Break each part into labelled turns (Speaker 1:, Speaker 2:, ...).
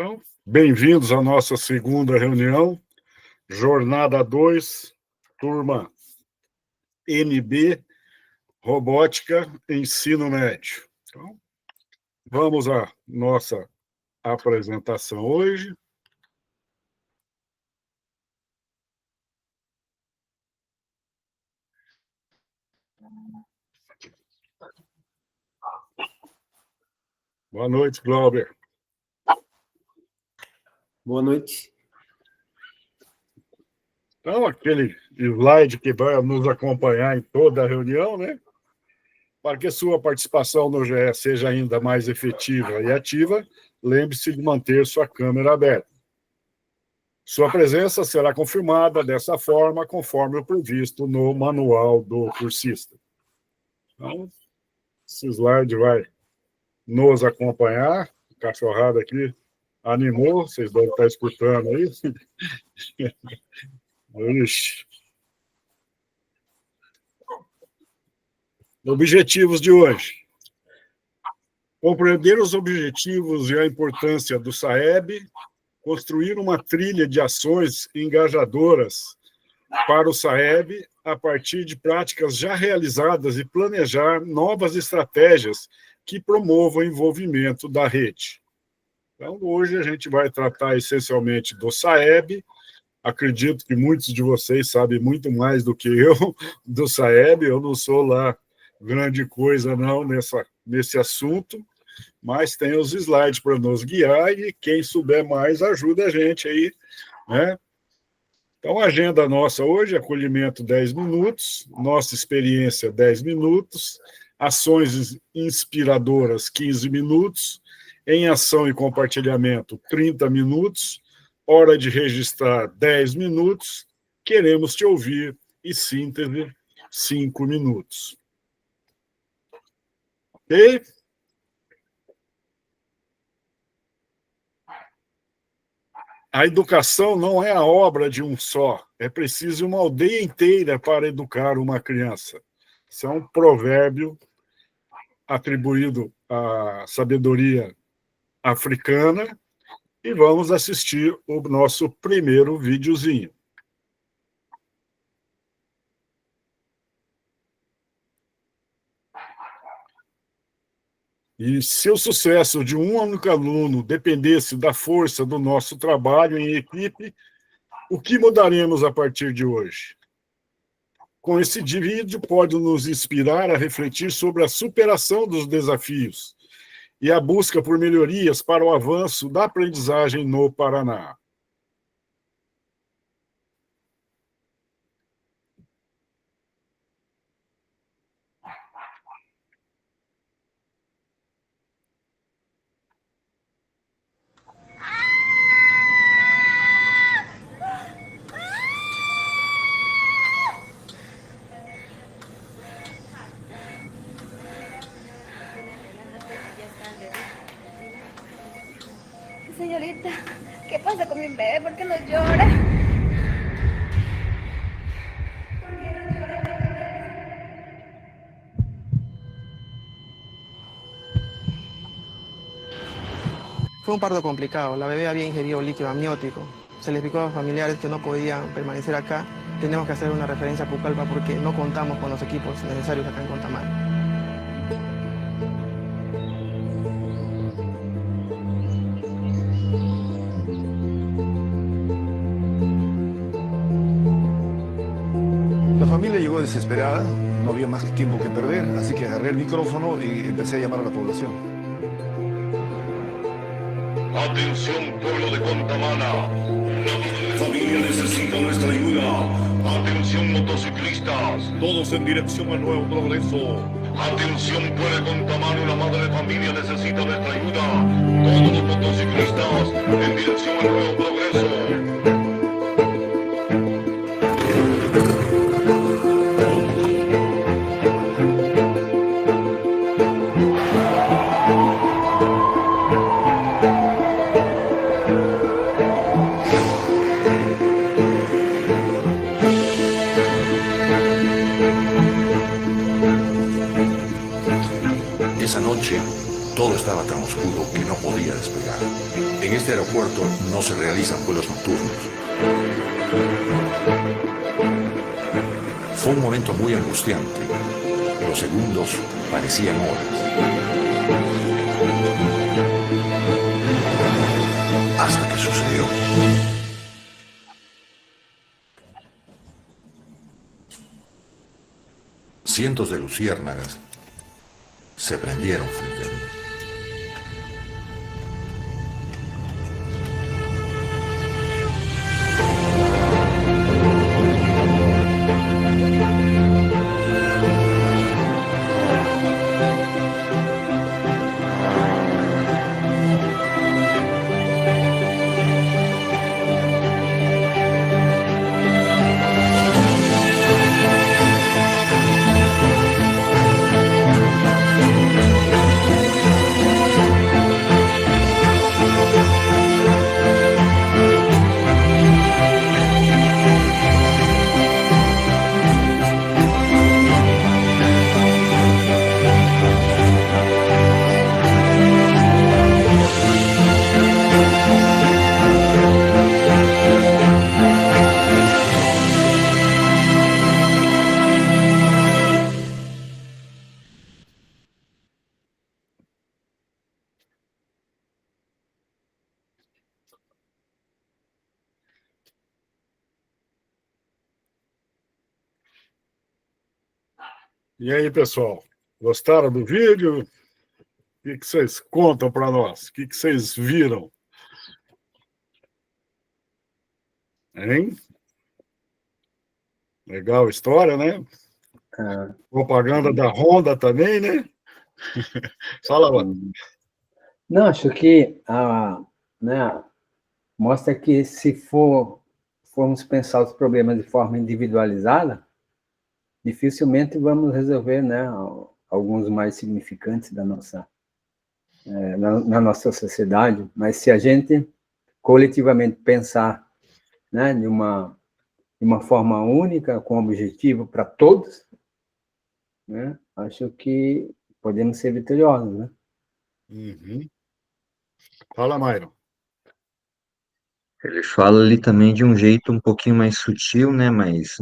Speaker 1: Então, bem-vindos à nossa segunda reunião, Jornada 2, turma NB, Robótica, Ensino Médio. Então, vamos à nossa apresentação hoje. Boa noite, Glauber.
Speaker 2: Boa noite.
Speaker 1: Então, aquele slide que vai nos acompanhar em toda a reunião, né? Para que sua participação no GE seja ainda mais efetiva e ativa, lembre-se de manter sua câmera aberta. Sua presença será confirmada dessa forma, conforme o previsto no manual do cursista. Então, esse slide vai nos acompanhar. A cachorrada aqui animou, vocês devem estar escutando aí. Ixi. Objetivos de hoje. Compreender os objetivos e a importância do SAEB, construir uma trilha de ações engajadoras para o SAEB a partir de práticas já realizadas e planejar novas estratégias que promovam o envolvimento da rede. Então, hoje a gente vai tratar essencialmente do SAEB. Acredito que muitos de vocês sabem muito mais do que eu do SAEB. Eu não sou lá grande coisa não nesse assunto, mas tem os slides para nos guiar e quem souber mais ajuda a gente aí, né? Então, a agenda nossa hoje, acolhimento 10 minutos, nossa experiência 10 minutos, ações inspiradoras 15 minutos, em ação e compartilhamento 30 minutos, hora de registrar 10 minutos, queremos te ouvir e síntese 5 minutos. Ok? A educação não é a obra de um só, é preciso uma aldeia inteira para educar uma criança. Isso é um provérbio atribuído à sabedoria africana e vamos assistir o nosso primeiro videozinho. E se o sucesso de um único aluno dependesse da força do nosso trabalho em equipe, o que mudaremos a partir de hoje? Com esse vídeo, pode nos inspirar a refletir sobre a superação dos desafios e a busca por melhorias para o avanço da aprendizagem no Paraná.
Speaker 3: Señorita, ¿qué pasa con mi bebé? ¿Por qué no llora?
Speaker 4: Fue un parto complicado. La bebé había ingerido líquido amniótico. Se les explicó a los familiares que no podían permanecer acá. Tenemos que hacer una referencia a Pucallpa porque no contamos con los equipos necesarios acá en Contamana.
Speaker 5: La familia llegó desesperada, no había más tiempo que perder, así que agarré el micrófono y empecé a llamar a la población.
Speaker 6: Atención, pueblo de Contamana. La familia necesita nuestra ayuda. Atención, motociclistas. Todos en dirección al Nuevo Progreso. Atención, pueblo de Contamana. La madre de familia necesita nuestra ayuda. Todos los motociclistas en dirección al Nuevo Progreso.
Speaker 5: Todo estaba tan oscuro que no podía despegar. En este aeropuerto no se realizan vuelos nocturnos. Fue un momento muy angustiante. Los segundos parecían horas. Hasta que sucedió. Cientos de luciérnagas se prendieron frente a mí.
Speaker 1: E aí, pessoal, gostaram do vídeo? O que vocês contam para nós? O que vocês viram? Hein? Legal a história, né? Propaganda da Honda também, né? Fala, mano.
Speaker 2: Não, acho que né, mostra que se formos pensar os problemas de forma individualizada, dificilmente vamos resolver, né, alguns mais significantes da nossa, na nossa sociedade. Mas se a gente coletivamente pensar, né, de uma forma única, com objetivo para todos, né, acho que podemos ser vitoriosos, né?
Speaker 1: Uhum. Fala, Myron.
Speaker 7: Ele fala ali também de um jeito um pouquinho mais sutil, né? Mas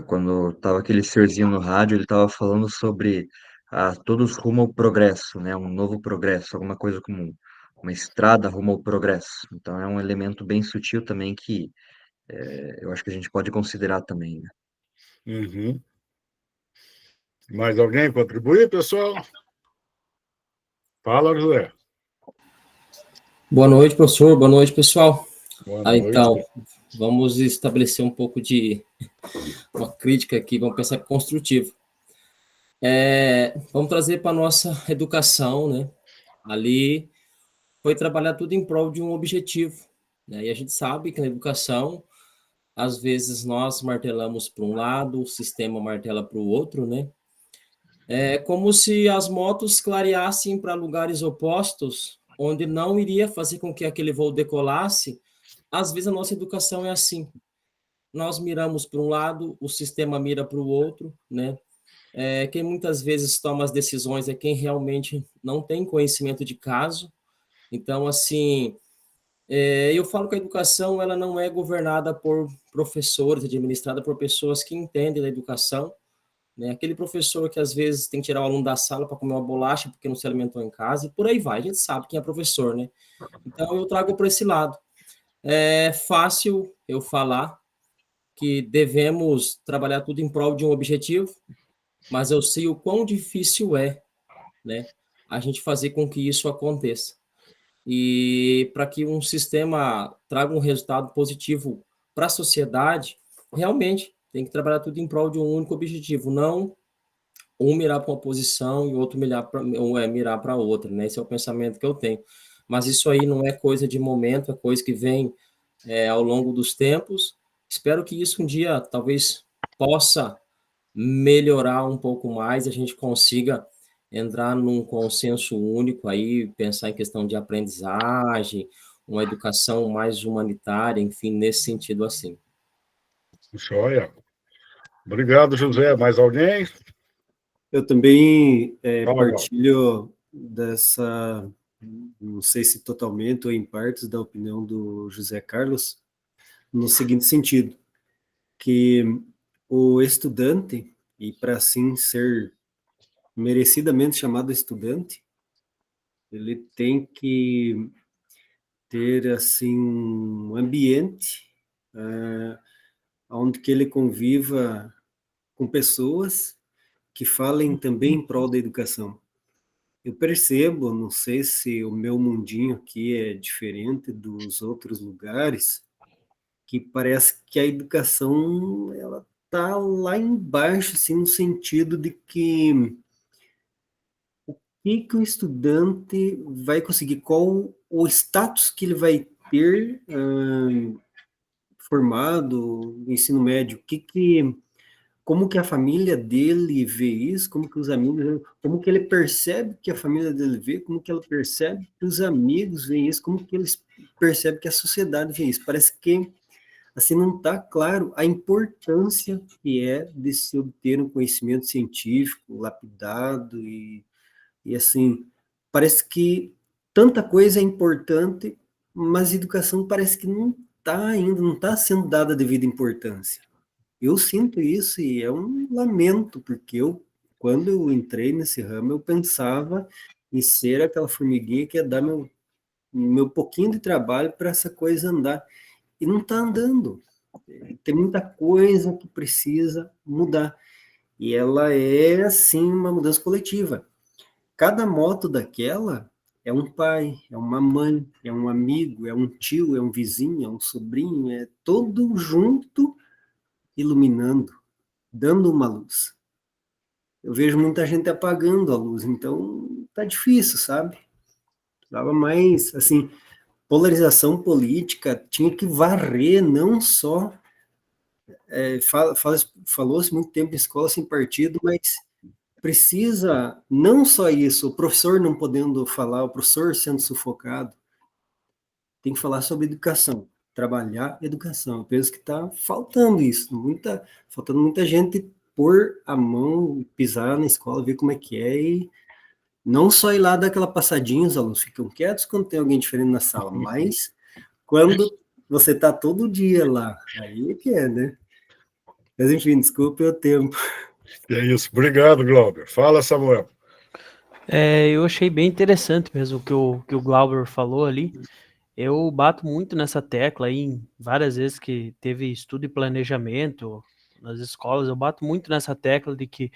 Speaker 7: quando tava aquele serzinho no rádio, ele tava falando sobre todos rumo ao progresso, né? Um novo progresso, alguma coisa como uma estrada rumo ao progresso. Então é um elemento bem sutil também que eu acho que a gente pode considerar também, né?
Speaker 1: Uhum. Mais alguém contribuir, pessoal? Fala, José.
Speaker 8: Boa noite, professor. Boa noite, pessoal.
Speaker 1: Boa noite.
Speaker 8: Então, vamos estabelecer um pouco de uma crítica aqui, vamos pensar construtivo. Vamos trazer para a nossa educação, né? Ali foi trabalhar tudo em prol de um objetivo, né? E a gente sabe que na educação, às vezes nós martelamos para um lado, o sistema martela para o outro, né? É como se as motos clareassem para lugares opostos, onde não iria fazer com que aquele voo decolasse. Às vezes a nossa educação é assim. Nós miramos para um lado, o sistema mira para o outro, né? Quem muitas vezes toma as decisões é quem realmente não tem conhecimento de caso. Então, assim, eu falo que a educação ela não é governada por professores, administrada por pessoas que entendem da educação, né? Aquele professor que às vezes tem que tirar o aluno da sala para comer uma bolacha porque não se alimentou em casa, e por aí vai, a gente sabe quem é professor, né? Então eu trago para esse lado. É fácil eu falar que devemos trabalhar tudo em prol de um objetivo, mas eu sei o quão difícil é, né, a gente fazer com que isso aconteça. E para que um sistema traga um resultado positivo para a sociedade, realmente tem que trabalhar tudo em prol de um único objetivo, não um mirar para uma posição e outro mirar para outra, né? Esse é o pensamento que eu tenho. Mas isso aí não é coisa de momento, é coisa que vem ao longo dos tempos. Espero que isso um dia talvez possa melhorar um pouco mais, a gente consiga entrar num consenso único aí, pensar em questão de aprendizagem, uma educação mais humanitária, enfim, nesse sentido assim.
Speaker 1: Joia. Obrigado, José. Mais alguém?
Speaker 9: Eu também partilho dessa, não sei se totalmente ou em partes, da opinião do José Carlos, no seguinte sentido, que o estudante, e para assim ser merecidamente chamado estudante, ele tem que ter assim um ambiente onde que ele conviva com pessoas que falem também em prol da educação. Eu percebo, não sei se o meu mundinho aqui é diferente dos outros lugares, que parece que a educação ela tá lá embaixo, assim, no sentido de que o que o estudante vai conseguir, qual o status que ele vai ter formado no ensino médio, como que a família dele vê isso, como que os amigos, como que ele percebe que a família dele vê, como que ela percebe que os amigos veem isso, como que eles percebem que a sociedade vê isso. Parece que assim não está claro a importância que é de se obter um conhecimento científico lapidado e assim, parece que tanta coisa é importante, mas a educação parece que não está ainda, não está sendo dada a devida importância. Eu sinto isso e é um lamento, porque quando eu entrei nesse ramo, eu pensava em ser aquela formiguinha que ia dar meu pouquinho de trabalho para essa coisa andar. E não está andando. Tem muita coisa que precisa mudar. E ela é, assim, uma mudança coletiva. Cada moto daquela é um pai, é uma mãe, é um amigo, é um tio, é um vizinho, é um sobrinho, é todo junto iluminando, dando uma luz. Eu vejo muita gente apagando a luz, então tá difícil, sabe? Dava mais, assim, polarização política tinha que varrer, não só... falou-se muito tempo em escola sem partido, mas precisa, não só isso, o professor não podendo falar, o professor sendo sufocado, tem que falar sobre educação, trabalhar educação. Eu penso que está faltando isso, faltando muita gente pôr a mão, pisar na escola, ver como é que é, e não só ir lá dar aquela passadinha, os alunos ficam quietos quando tem alguém diferente na sala, mas quando você está todo dia lá, aí é que é, né? Mas enfim, desculpe o tempo.
Speaker 1: É isso. Obrigado, Glauber. Fala, Samuel.
Speaker 10: Eu achei bem interessante mesmo o que o Glauber falou ali. Eu bato muito nessa tecla aí, em várias vezes que teve estudo e planejamento nas escolas, eu bato muito nessa tecla de que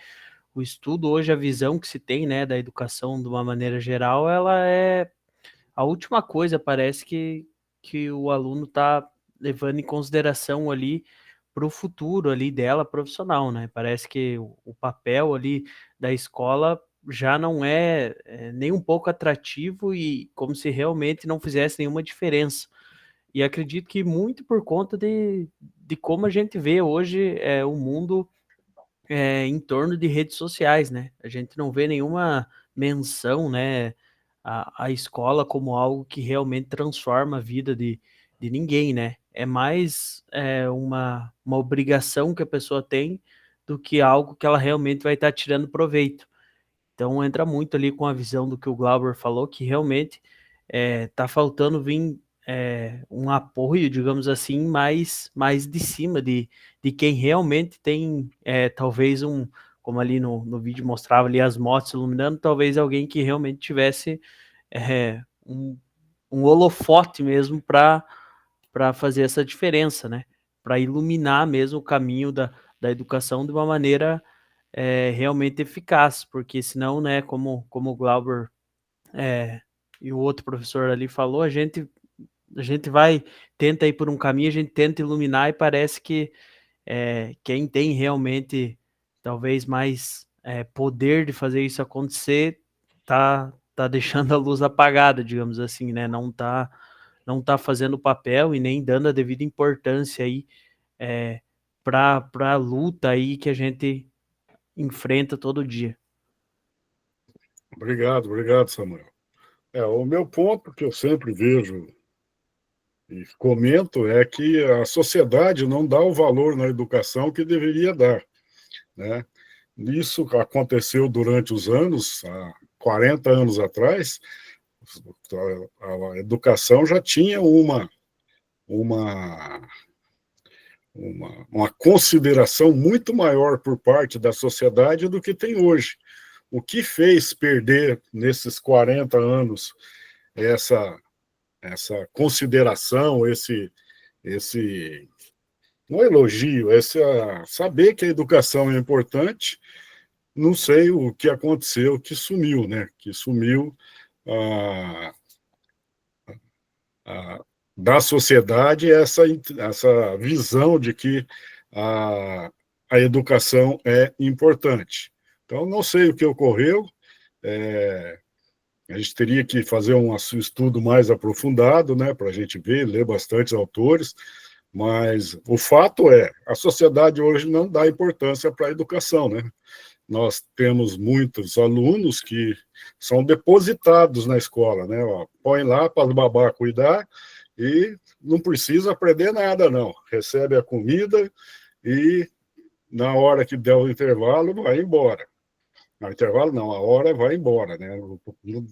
Speaker 10: o estudo hoje, a visão que se tem, né, da educação de uma maneira geral, ela é a última coisa, parece que o aluno está levando em consideração ali para o futuro ali dela profissional, né? Parece que o papel ali da escola já não é nem um pouco atrativo e como se realmente não fizesse nenhuma diferença. E acredito que muito por conta de como a gente vê hoje o mundo em torno de redes sociais, né? A gente não vê nenhuma menção, né, a escola como algo que realmente transforma a vida de ninguém, né? É mais uma obrigação que a pessoa tem do que algo que ela realmente vai estar tirando proveito. Então entra muito ali com a visão do que o Glauber falou, que realmente tá faltando vir um apoio, digamos assim, mais de cima de quem realmente tem talvez como ali no vídeo mostrava ali as motos iluminando, talvez alguém que realmente tivesse um holofote mesmo para fazer essa diferença, né? Para iluminar mesmo o caminho da educação de uma maneira realmente eficaz, porque senão, né, como o Glauber e o outro professor ali falou, a gente tenta ir por um caminho, a gente tenta iluminar e parece que quem tem realmente talvez mais poder de fazer isso acontecer tá deixando a luz apagada, digamos assim, né? Não tá fazendo o papel e nem dando a devida importância aí para a luta aí que a gente enfrenta todo dia.
Speaker 1: Obrigado, Samuel. O meu ponto que eu sempre vejo e comento é que a sociedade não dá o valor na educação que deveria dar, né? Isso aconteceu durante os anos, 40 anos atrás, a educação já tinha uma consideração muito maior por parte da sociedade do que tem hoje. O que fez perder, nesses 40 anos, essa consideração, esse não elogio, saber que a educação é importante, não sei o que aconteceu, que sumiu, né? Que sumiu da sociedade essa visão de que a educação é importante. Então, não sei o que ocorreu, a gente teria que fazer um estudo mais aprofundado, né, para a gente ver, ler bastantes autores, mas o fato é, a sociedade hoje não dá importância para a educação, né? Nós temos muitos alunos que são depositados na escola, né? Ó, põe lá para os babá cuidar e não precisa aprender nada, não. Recebe a comida e, na hora que der o intervalo, vai embora. No intervalo, não, a hora vai embora, né?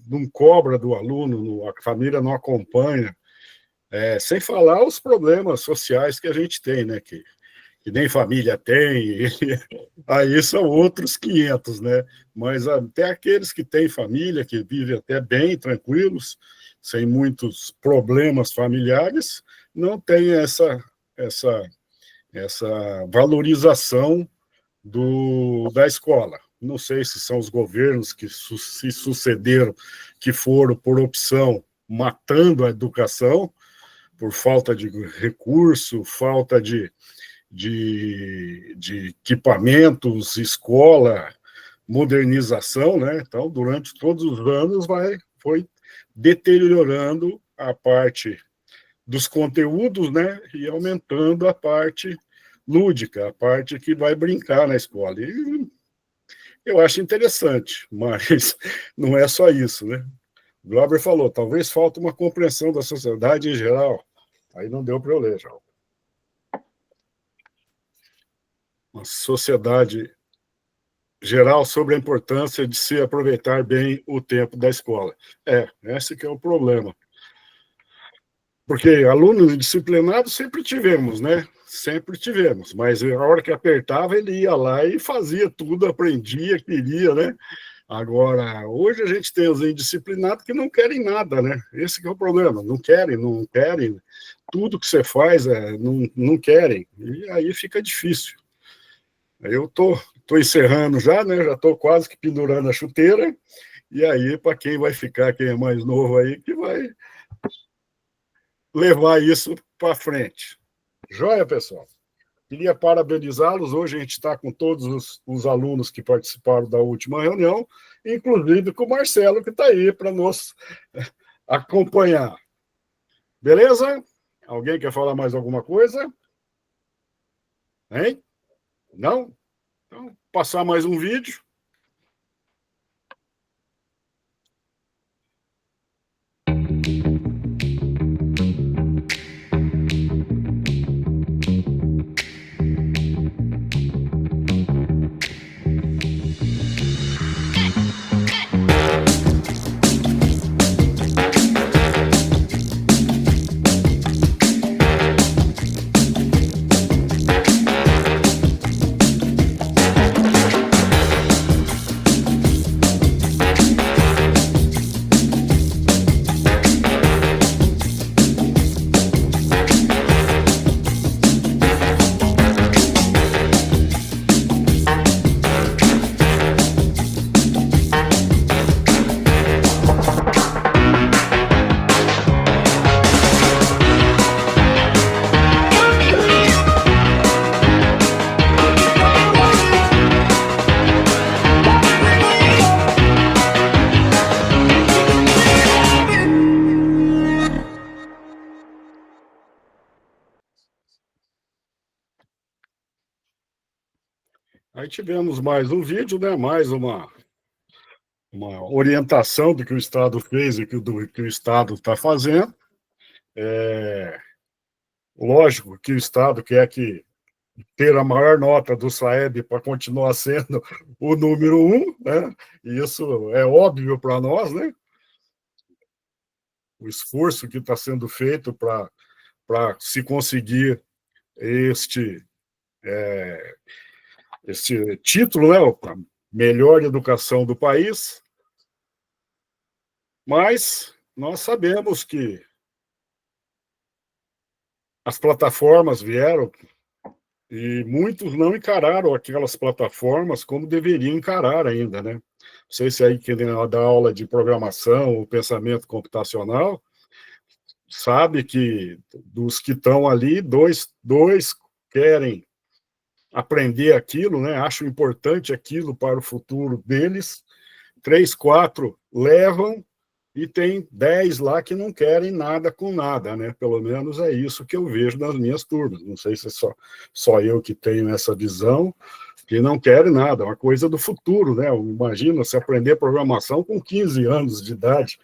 Speaker 1: Não cobra do aluno, a família não acompanha. Sem falar os problemas sociais que a gente tem, né? Que nem família tem, aí são outros 500, né? Mas até aqueles que têm família, que vivem até bem, tranquilos, sem muitos problemas familiares, não tem essa valorização da escola. Não sei se são os governos que se sucederam, que foram, por opção, matando a educação, por falta de recurso, falta de equipamentos, escola, modernização, né? Então, durante todos os anos foi deteriorando a parte dos conteúdos, né? E aumentando a parte lúdica, a parte que vai brincar na escola. E eu acho interessante, mas não é só isso, né? O Glauber falou, talvez falte uma compreensão da sociedade em geral. Aí não deu para eu ler, já. Uma sociedade geral sobre a importância de se aproveitar bem o tempo da escola. Esse que é o problema. Porque alunos disciplinados sempre tivemos, né? Sempre tivemos, mas a hora que apertava, ele ia lá e fazia tudo, aprendia, queria, né? Agora, hoje a gente tem os indisciplinados que não querem nada, né? Esse que é o problema, não querem, tudo que você faz, não querem, e aí fica difícil. Eu tô encerrando já, né? Já estou quase que pendurando a chuteira, e aí, para quem vai ficar, quem é mais novo aí, que vai levar isso para frente. Joia, pessoal? Queria parabenizá-los. Hoje a gente está com todos os alunos que participaram da última reunião, inclusive com o Marcelo, que está aí para nos acompanhar. Beleza? Alguém quer falar mais alguma coisa? Hein? Não? Então, passar mais um vídeo. Aí tivemos mais um vídeo, né? Mais uma orientação do que o Estado fez e do que o Estado está fazendo. Lógico que o Estado quer que ter a maior nota do SAEB para continuar sendo o número 1, né? Isso é óbvio para nós, né? O esforço que está sendo feito para se conseguir este título, né? A melhor educação do país, mas nós sabemos que as plataformas vieram e muitos não encararam aquelas plataformas como deveriam encarar ainda, né? Não sei se aí quem dá aula de programação ou pensamento computacional sabe que dos que estão ali, dois querem aprender aquilo, né? Acham importante aquilo para o futuro deles, 3, 4 levam e tem 10 lá que não querem nada com nada, né? Pelo menos é isso que eu vejo nas minhas turmas. Não sei se é só eu que tenho essa visão, que não querem nada, é uma coisa do futuro, né? Imagina se aprender programação com 15 anos de idade.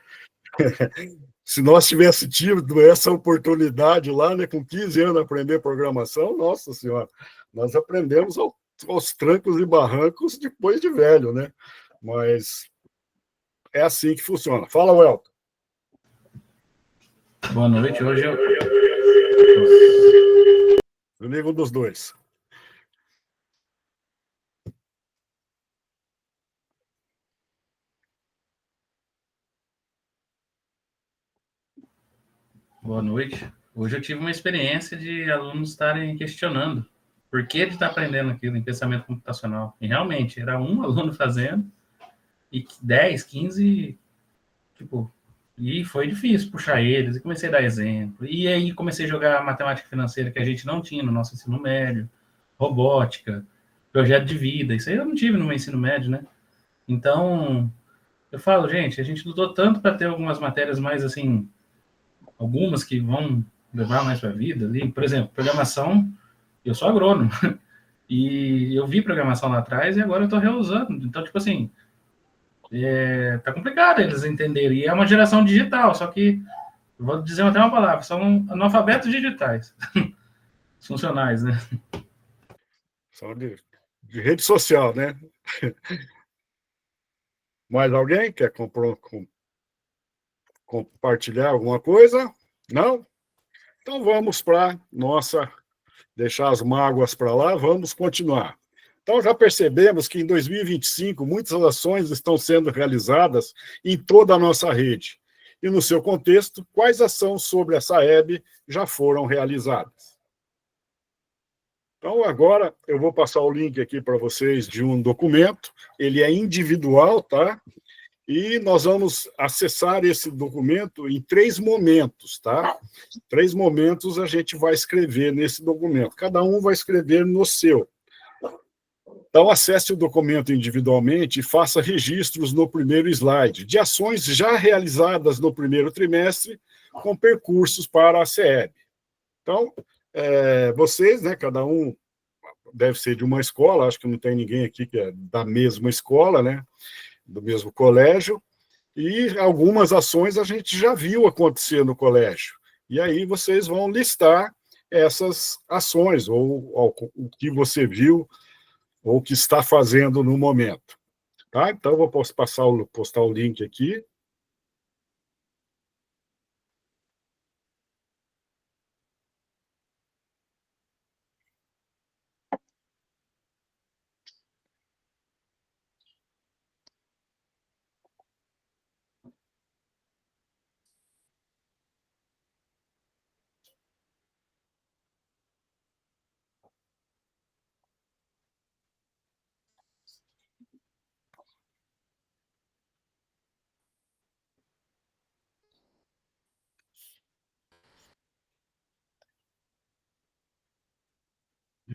Speaker 1: Se nós tivéssemos tido essa oportunidade lá, né, com 15 anos, aprender programação, nossa senhora, nós aprendemos aos trancos e barrancos depois de velho, né? Mas é assim que funciona. Fala, Welton.
Speaker 11: Boa noite. Hoje eu
Speaker 1: ligo dos dois.
Speaker 11: Boa noite. Hoje eu tive uma experiência de alunos estarem questionando por que ele está aprendendo aquilo em pensamento computacional. E realmente, era um aluno fazendo e 10, 15, tipo, e foi difícil puxar eles, e comecei a dar exemplo. E aí comecei a jogar matemática financeira que a gente não tinha no nosso ensino médio, robótica, projeto de vida, isso aí eu não tive no meu ensino médio, né? Então, eu falo, gente, a gente lutou tanto para ter algumas matérias mais, assim, algumas que vão levar mais para a vida ali. Por exemplo, programação, eu sou agrônomo, e eu vi programação lá atrás e agora eu estou reusando. Então, tipo assim, tá complicado eles entenderem. E é uma geração digital, só que, vou dizer até uma palavra, são analfabetos digitais. Funcionais, né?
Speaker 1: São de rede social, né? Mais alguém quer compartilhar alguma coisa? Não? Então vamos para deixar as mágoas para lá, vamos continuar. Então já percebemos que em 2025 muitas ações estão sendo realizadas em toda a nossa rede. E no seu contexto, quais ações sobre a SAEB já foram realizadas? Então agora eu vou passar o link aqui para vocês de um documento, ele é individual, tá? E nós vamos acessar esse documento em 3 momentos, tá? 3 momentos a gente vai escrever nesse documento. Cada um vai escrever no seu. Então, acesse o documento individualmente e faça registros no primeiro slide de ações já realizadas no primeiro trimestre com percursos para a SAEB. Então, vocês, né, cada um deve ser de uma escola, acho que não tem ninguém aqui que é da mesma escola, né? Do mesmo colégio, e algumas ações a gente já viu acontecer no colégio. E aí vocês vão listar essas ações, ou o que você viu, ou o que está fazendo no momento. Tá? Então, eu vou postar o link aqui.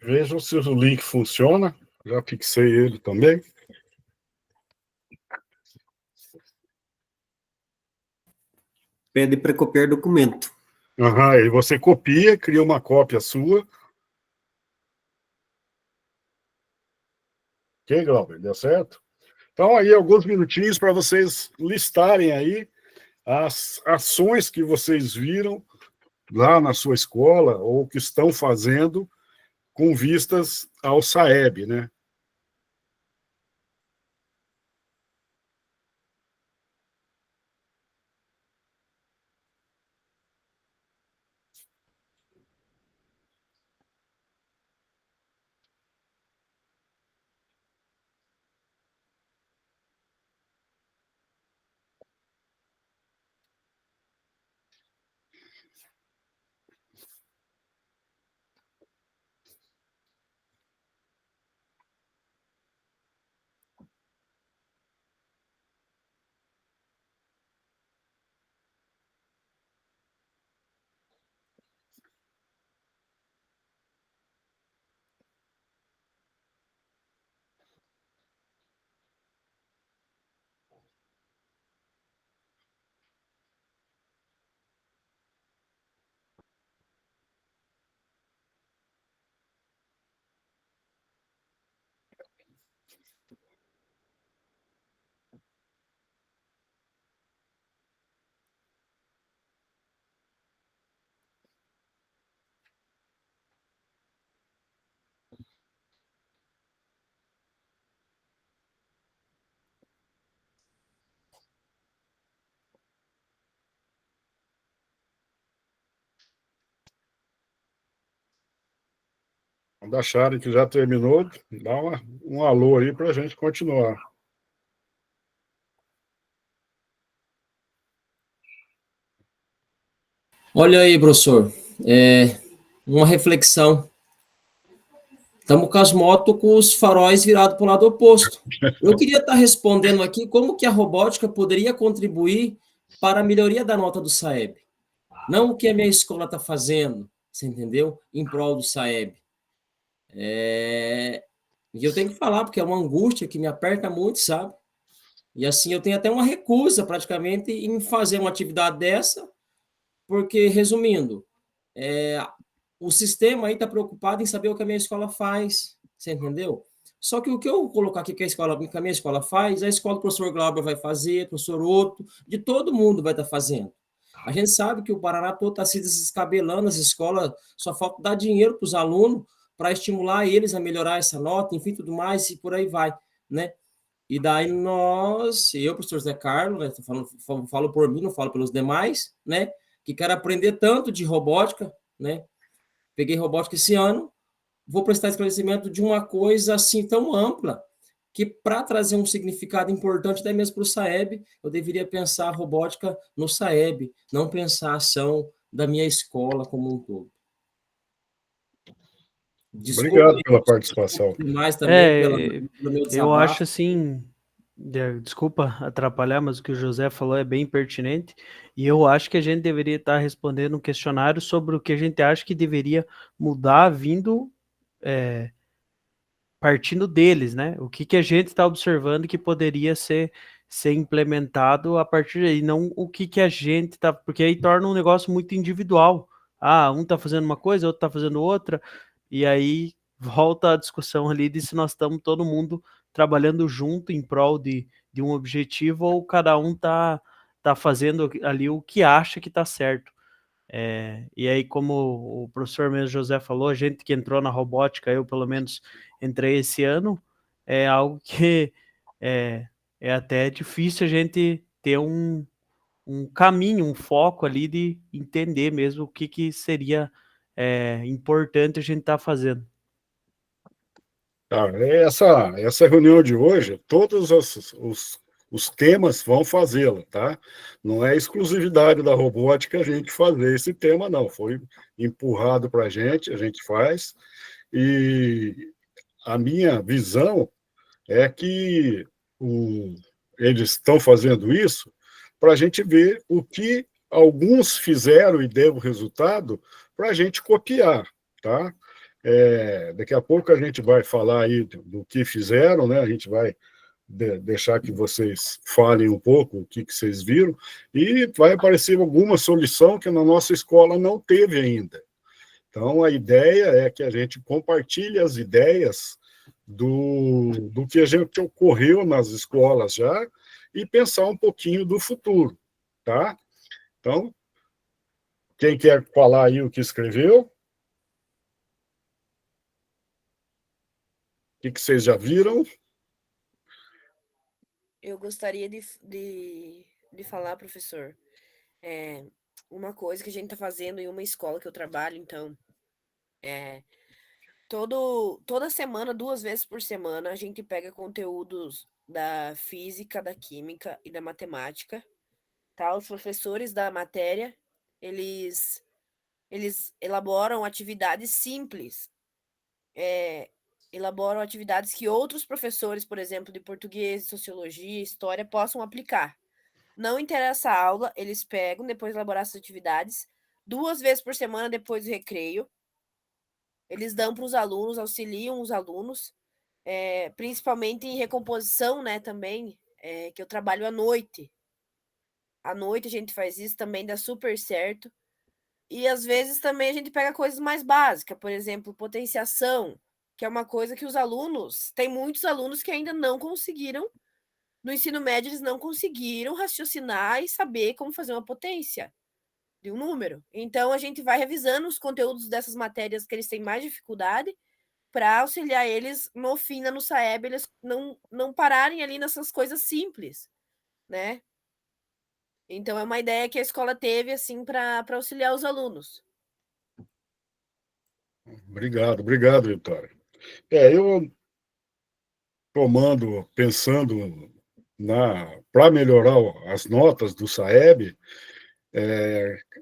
Speaker 1: Vejam se o link funciona. Já fixei ele também.
Speaker 9: Pede para copiar documento.
Speaker 1: Aí você copia, cria uma cópia sua. Ok, Glauber? Deu certo? Então, aí, alguns minutinhos para vocês listarem aí as ações que vocês viram lá na sua escola ou que estão fazendo com vistas ao SAEB, né? Quando acharem que já terminou, dá um alô aí para a gente continuar.
Speaker 8: Olha aí, professor, uma reflexão. Estamos com as motos com os faróis virados para o lado oposto. Eu queria estar respondendo aqui como que a robótica poderia contribuir para a melhoria da nota do SAEB. Não o que a minha escola está fazendo, você entendeu? Em prol do SAEB. E eu tenho que falar, porque é uma angústia que me aperta muito, sabe? E assim, eu tenho até uma recusa, praticamente, em fazer uma atividade dessa, porque, resumindo, o sistema aí está preocupado em saber o que a minha escola faz, você entendeu? Só que o que eu colocar aqui que a minha escola faz, a escola do professor Glauber vai fazer, professor Otto, de todo mundo vai estar fazendo. A gente sabe que o Paraná todo está se descabelando, as escolas, só falta dar dinheiro para os alunos, para estimular eles a melhorar essa nota, enfim, tudo mais, e por aí vai, né? E daí eu, professor Zé Carlos, né, falo por mim, não falo pelos demais, né? Que quero aprender tanto de robótica, né? Peguei robótica esse ano, vou prestar esclarecimento de uma coisa assim tão ampla, que para trazer um significado importante até mesmo para o SAEB, eu deveria pensar a robótica no SAEB, não pensar a ação da minha escola como um todo. Desculpa,
Speaker 1: Obrigado pela participação.
Speaker 8: Mais também pelo meu desabafo.
Speaker 10: Eu acho assim, desculpa atrapalhar, mas o que o José falou é bem pertinente, e eu acho que a gente deveria estar respondendo um questionário sobre o que a gente acha que deveria mudar partindo deles, né? O que a gente está observando que poderia ser implementado a partir daí, não o que a gente está, porque aí torna um negócio muito individual. Ah, um está fazendo uma coisa, outro está fazendo outra, e aí volta a discussão ali de se nós estamos todo mundo trabalhando junto em prol de um objetivo ou cada um tá fazendo ali o que acha que está certo. E aí, como o professor mesmo José falou, a gente que entrou na robótica, eu pelo menos entrei esse ano, é algo que é até difícil a gente ter um caminho, um foco ali de entender mesmo o que seria importante a gente estar fazendo.
Speaker 1: Essa reunião de hoje, todos os temas vão fazê-la, tá? Não é exclusividade da robótica a gente fazer esse tema, não. Foi empurrado para a gente faz. E a minha visão é que eles estão fazendo isso para a gente ver o que alguns fizeram e deu resultado para a gente copiar, tá? Daqui a pouco a gente vai falar aí do que fizeram, né? A gente vai deixar que vocês falem um pouco o que vocês viram, e vai aparecer alguma solução que na nossa escola não teve ainda. Então, a ideia é que a gente compartilhe as ideias do que a gente ocorreu nas escolas já e pensar um pouquinho do futuro, tá? Então, quem quer falar aí o que escreveu? que vocês já viram?
Speaker 12: Eu gostaria de falar, professor, uma coisa que a gente está fazendo em uma escola que eu trabalho, então, toda semana, 2 vezes por semana, a gente pega conteúdos da física, da química e da matemática, tá? Os professores da matéria, eles elaboram atividades simples, elaboram atividades que outros professores, por exemplo, de português, sociologia, história, possam aplicar. Não interessa a aula, eles pegam, depois de elaborar essas atividades, 2 vezes por semana, depois do recreio, eles dão para os alunos, auxiliam os alunos, principalmente em recomposição, né, também, que eu trabalho à noite. À noite a gente faz isso, também dá super certo. E às vezes também a gente pega coisas mais básicas, por exemplo, potenciação, que é uma coisa que os alunos, tem muitos alunos que ainda não conseguiram, no ensino médio eles não conseguiram raciocinar e saber como fazer uma potência de um número. Então a gente vai revisando os conteúdos dessas matérias que eles têm mais dificuldade para auxiliar eles no fim, no SAEB, eles não pararem ali nessas coisas simples, né? Então é uma ideia que a escola teve assim para auxiliar os alunos.
Speaker 1: Obrigado, Vitória. Eu pensando para melhorar as notas do SAEB,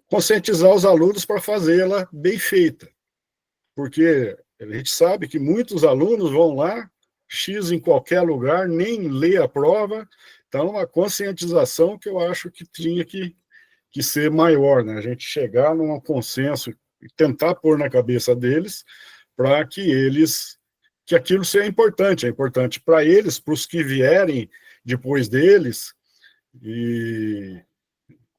Speaker 1: conscientizar os alunos para fazê-la bem feita, porque a gente sabe que muitos alunos vão lá, X em qualquer lugar, nem lê a prova, então a conscientização que eu acho que tinha que ser maior, né? A gente chegar num consenso e tentar pôr na cabeça deles para que aquilo seja importante, é importante para eles, para os que vierem depois deles, e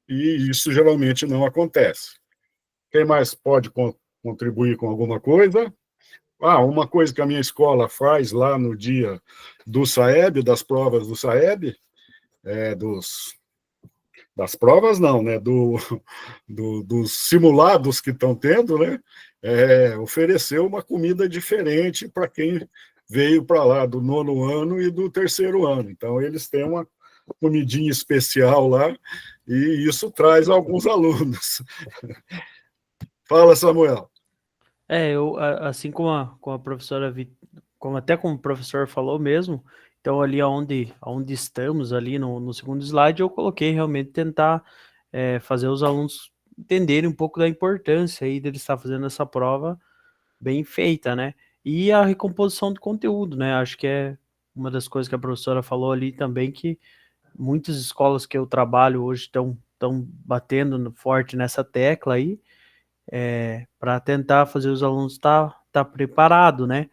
Speaker 1: isso geralmente não acontece. Quem mais pode contribuir com alguma coisa? Uma coisa que a minha escola faz lá no dia do SAEB, das provas do SAEB, das provas não, né? Dos simulados que estão tendo, né? Oferecer uma comida diferente para quem veio para lá do 9º ano e do 3º ano. Então, eles têm uma comidinha especial lá, e isso traz alguns alunos. Fala, Samuel.
Speaker 10: Eu, assim como a professora, como o professor falou mesmo, então ali onde estamos, ali no segundo slide, eu coloquei realmente tentar fazer os alunos entenderem um pouco da importância aí deles estar fazendo essa prova bem feita, né? E a recomposição do conteúdo, né? Acho que é uma das coisas que a professora falou ali também, que muitas escolas que eu trabalho hoje estão batendo forte nessa tecla aí, para tentar fazer os alunos estar preparado, né?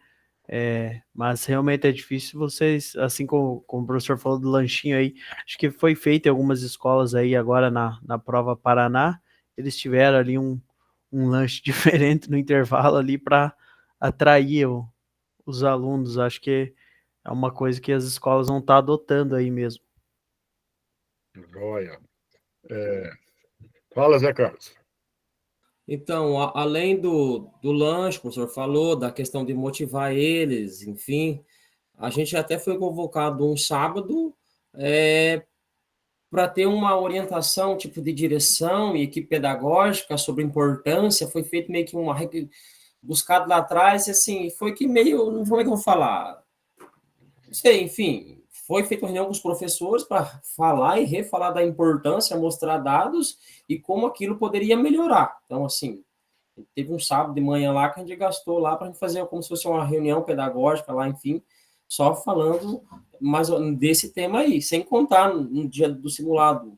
Speaker 10: Mas realmente é difícil vocês, assim como o professor falou do lanchinho aí, acho que foi feito em algumas escolas aí agora na prova Paraná, eles tiveram ali um lanche diferente no intervalo ali para atrair os alunos. Acho que é uma coisa que as escolas não estão adotando aí mesmo.
Speaker 1: Joia. Fala, Zé Carlos.
Speaker 8: Então, além do lanche, o professor falou, da questão de motivar eles, enfim, a gente até foi convocado um sábado para ter uma orientação, tipo, de direção e equipe pedagógica sobre importância. Foi feito meio que buscado lá atrás, e assim, foi que meio, como é que eu vou falar? Não sei, enfim, foi feita uma reunião com os professores para falar e refalar da importância, mostrar dados e como aquilo poderia melhorar. Então, assim, teve um sábado de manhã lá que a gente gastou lá para a gente fazer como se fosse uma reunião pedagógica lá, enfim, só falando mais desse tema aí, sem contar no dia do simulado,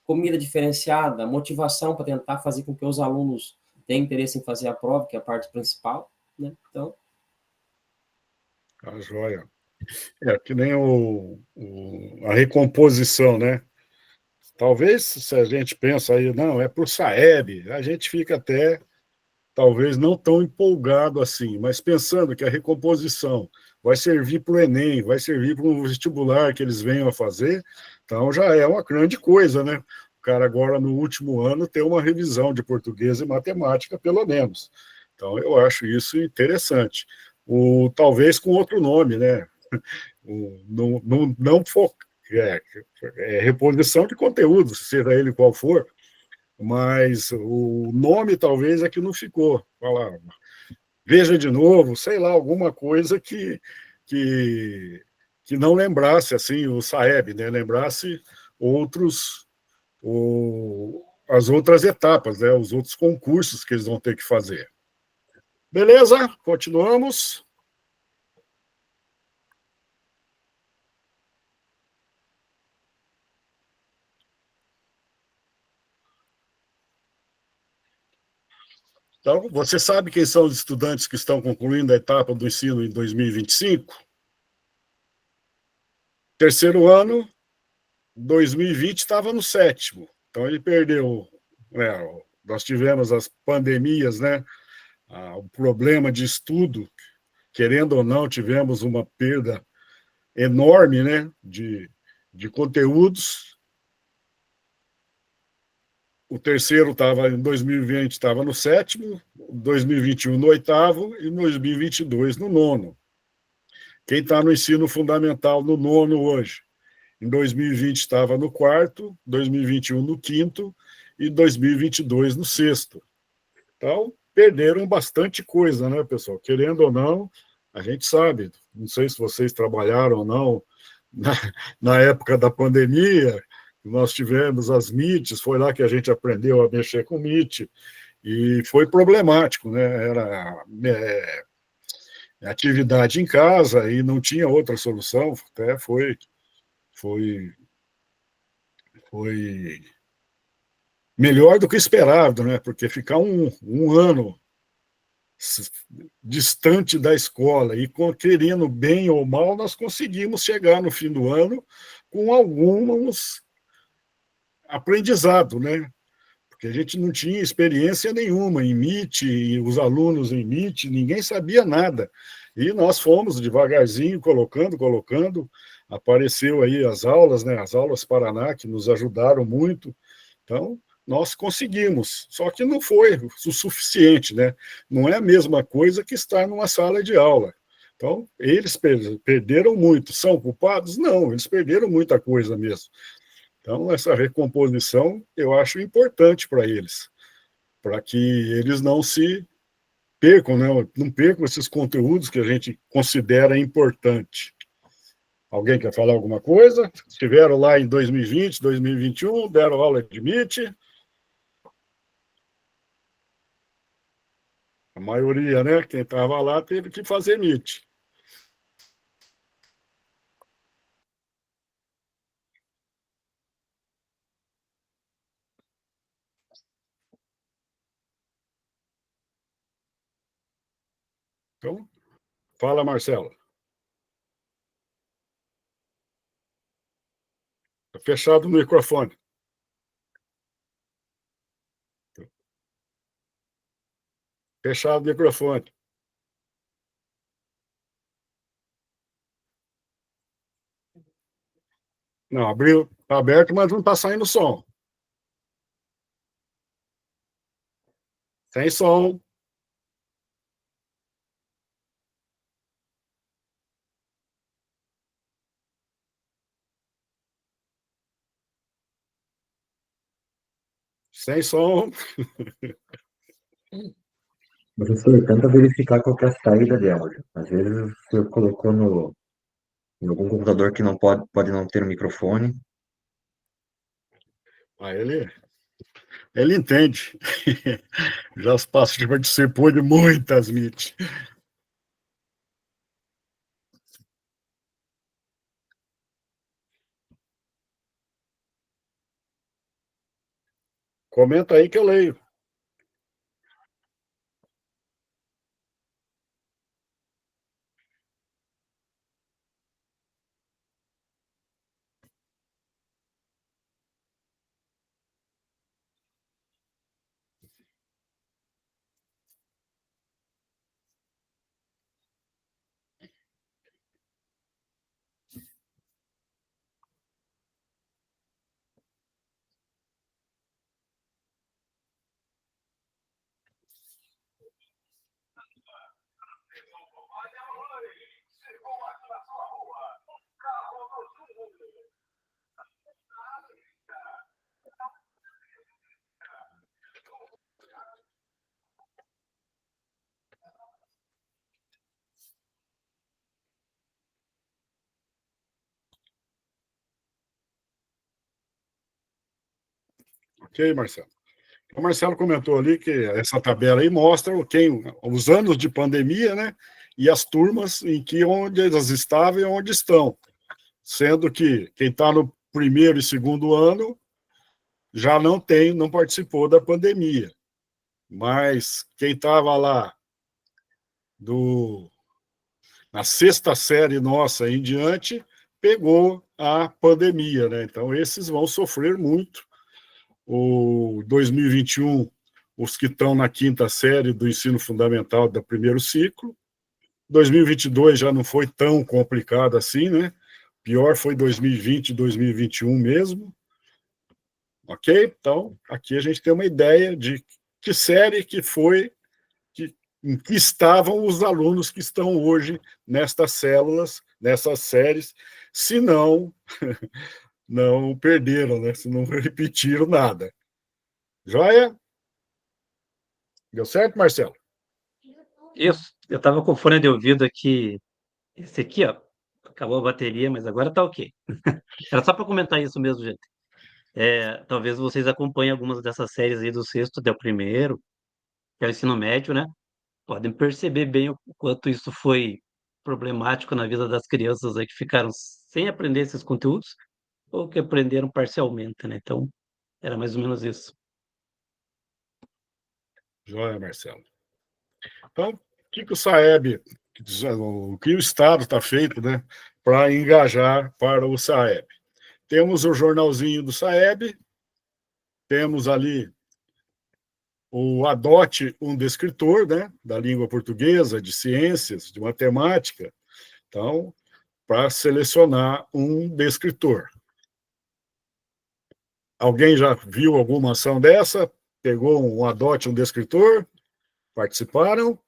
Speaker 8: comida diferenciada, motivação para tentar fazer com que os alunos tenham interesse em fazer a prova, que é a parte principal, né? Então...
Speaker 1: Joia. Que nem a recomposição, né? Talvez, se a gente pensa aí, não, é para o SAEB, a gente fica até, talvez, não tão empolgado assim, mas pensando que a recomposição vai servir para o Enem, vai servir para um vestibular que eles venham a fazer, então já é uma grande coisa, né? O cara agora, no último ano, tem uma revisão de português e matemática, pelo menos. Então, eu acho isso interessante. talvez com outro nome, né? Não reposição de conteúdo, seja ele qual for, mas o nome talvez é que não ficou. Fala, veja de novo, sei lá, alguma coisa que, que não lembrasse assim o Saeb, né? Lembrasse outros as outras etapas, né? Os outros concursos que eles vão ter que fazer. Beleza? Continuamos. Então, você sabe quem são os estudantes que estão concluindo a etapa do ensino em 2025? Terceiro ano, 2020 estava no sétimo. Então, ele perdeu. Né, nós tivemos as pandemias, né? O problema de estudo, querendo ou não, tivemos uma perda enorme, né? De conteúdos. O terceiro estava em 2020, estava no sétimo, 2021 no oitavo e 2022 no nono. Quem está no ensino fundamental no nono hoje? Em 2020 estava no quarto, 2021 no quinto e 2022 no sexto. Então, perderam bastante coisa, né, pessoal? Querendo ou não, a gente sabe, não sei se vocês trabalharam ou não na, na época da pandemia, nós tivemos as Meets, foi lá que a gente aprendeu a mexer com Meet, e foi problemático, né? Era atividade em casa e não tinha outra solução, até foi, foi melhor do que esperado, né? Porque ficar um ano distante da escola e querendo bem ou mal, nós conseguimos chegar no fim do ano com alguns aprendizado, né? Porque a gente não tinha experiência nenhuma em MIT, e os alunos em MIT, ninguém sabia nada. E nós fomos devagarzinho colocando, apareceu aí as aulas, né? As aulas Paraná, que nos ajudaram muito. Então, nós conseguimos, só que não foi o suficiente, né? Não é a mesma coisa que estar numa sala de aula. Então, eles perderam muito. São culpados? Não, eles perderam muita coisa mesmo. Então, essa recomposição eu acho importante para eles, para que eles não se percam, né? Não percam esses conteúdos que a gente considera importante. Alguém quer falar alguma coisa? Estiveram lá em 2020, 2021, deram aula de MIT. A maioria, né? Quem estava lá teve que fazer MIT. Então, fala, Marcelo. Está fechado o microfone. Fechado o microfone. Não, abriu, está aberto, mas não está saindo som. Sem som. Sem som.
Speaker 7: Professor, tenta verificar qual que é a saída de áudio. Às vezes o senhor colocou em algum computador que não pode não ter microfone.
Speaker 1: Ah, ele entende. Já participou de muitas MIT. Comenta aí que eu leio. Ok, Marcelo? O Marcelo comentou ali que essa tabela aí mostra os anos de pandemia, né? E as turmas onde elas estavam e onde estão. Sendo que quem está no primeiro e segundo ano já não participou da pandemia. Mas quem estava lá na sexta série nossa em diante, pegou a pandemia, né? Então, esses vão sofrer muito. O 2021, os que estão na quinta série do ensino fundamental do primeiro ciclo. 2022 já não foi tão complicado assim, né? Pior foi 2020 e 2021 mesmo. Ok? Então, aqui a gente tem uma ideia de que série que foi, em que estavam os alunos que estão hoje nestas células, nessas séries, se não, não perderam, né? Se não repetiram nada. Joia? Deu certo, Marcelo?
Speaker 13: Isso, eu estava com fone de ouvido aqui. Esse aqui, ó, acabou a bateria, mas agora tá ok. Era só para comentar isso mesmo, gente. Talvez vocês acompanhem algumas dessas séries aí do sexto até o primeiro, que é o ensino médio, né? Podem perceber bem o quanto isso foi problemático na vida das crianças aí que ficaram sem aprender esses conteúdos ou que aprenderam parcialmente, né? Então, era mais ou menos isso.
Speaker 1: Joia, Marcelo. Então, o que o SAEB, o que o Estado está feito, né, para engajar para o SAEB? Temos o jornalzinho do SAEB, temos ali o Adote um Descritor, né, da língua portuguesa, de ciências, de matemática. Então, para selecionar um descritor. Alguém já viu alguma ação dessa? Pegou um Adote um Descritor? Participaram?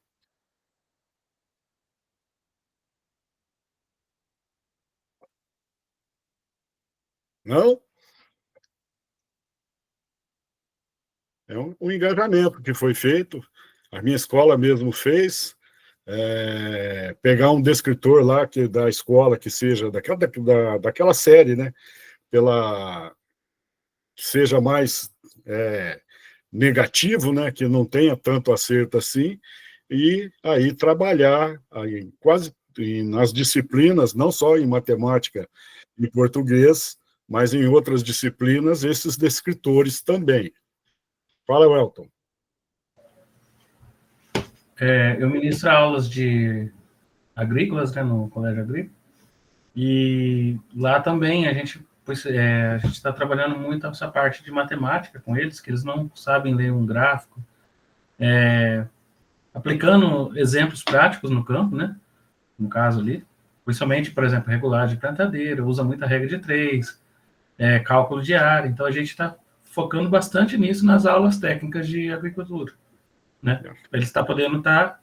Speaker 1: Não? É um engajamento que foi feito, a minha escola mesmo fez, pegar um descritor lá da escola que seja daquela série, né? Que seja mais negativo, né? Que não tenha tanto acerto assim, e aí trabalhar aí, quase nas disciplinas, não só em matemática e português, mas em outras disciplinas, esses descritores também. Fala, Welton.
Speaker 11: Eu ministro aulas de agrícolas, né, no Colégio Agrícola, e lá também a gente está trabalhando muito essa parte de matemática com eles, que eles não sabem ler um gráfico, aplicando exemplos práticos no campo, né, no caso ali, principalmente, por exemplo, regulagem de plantadeira, usa muita regra de 3, cálculo de área, então a gente está focando bastante nisso nas aulas técnicas de agricultura, né? Eles estão podendo estar,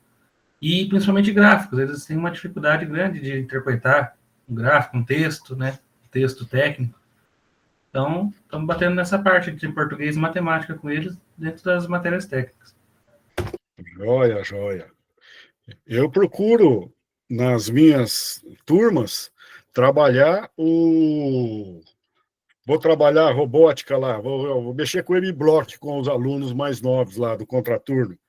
Speaker 11: e principalmente gráficos, eles têm uma dificuldade grande de interpretar um gráfico, um texto, né? Texto técnico. Então, estamos batendo nessa parte de português e matemática com eles dentro das matérias técnicas.
Speaker 1: Joia, joia. Eu procuro, nas minhas turmas, Vou trabalhar robótica lá, vou mexer com M-Block com os alunos mais novos lá do contraturno.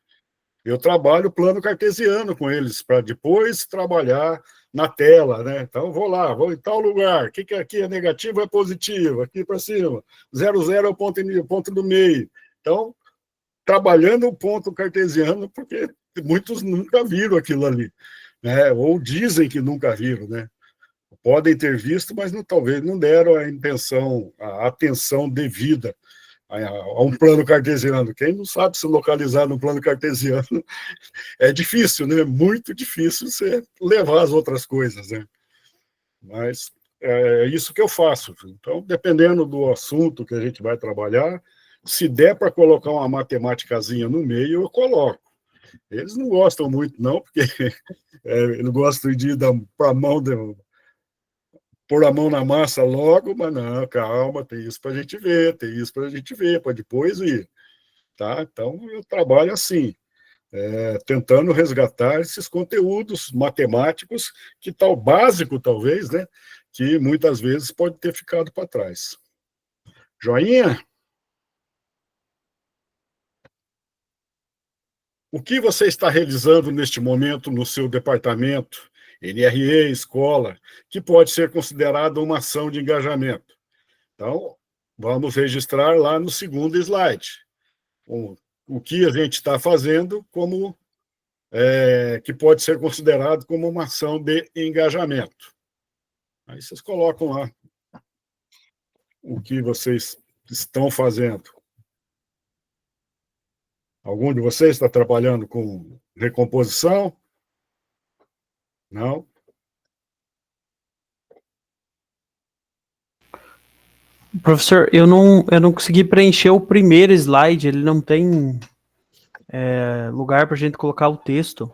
Speaker 1: Eu trabalho plano cartesiano com eles, para depois trabalhar na tela, né? Então, vou em tal lugar, o que aqui é negativo é positivo, aqui para cima, 0,0 é o ponto do meio. Então, trabalhando o ponto cartesiano, porque muitos nunca viram aquilo ali, né? Ou dizem que nunca viram, né? Podem ter visto, mas talvez não deram a atenção devida a um plano cartesiano. Quem não sabe se localizar no plano cartesiano é difícil, né? Muito difícil você levar as outras coisas, né? Mas é isso que eu faço. Então, dependendo do assunto que a gente vai trabalhar, se der para colocar uma matemáticazinha no meio, eu coloco. Eles não gostam muito, não, porque eles gostam de ir para a mão pôr a mão na massa logo, mas não, calma, tem isso para a gente ver, para depois ir. Tá? Então, eu trabalho assim, tentando resgatar esses conteúdos matemáticos, que tal básico, talvez, né? Que muitas vezes pode ter ficado para trás. Joinha? O que você está realizando neste momento no seu departamento, NRE, escola, que pode ser considerada uma ação de engajamento? Então, vamos registrar lá no segundo slide o que a gente está fazendo como que pode ser considerado como uma ação de engajamento. Aí vocês colocam lá o que vocês estão fazendo. Algum de vocês está trabalhando com recomposição? Não?
Speaker 10: Professor, eu não consegui preencher o primeiro slide, ele não tem lugar para a gente colocar o texto.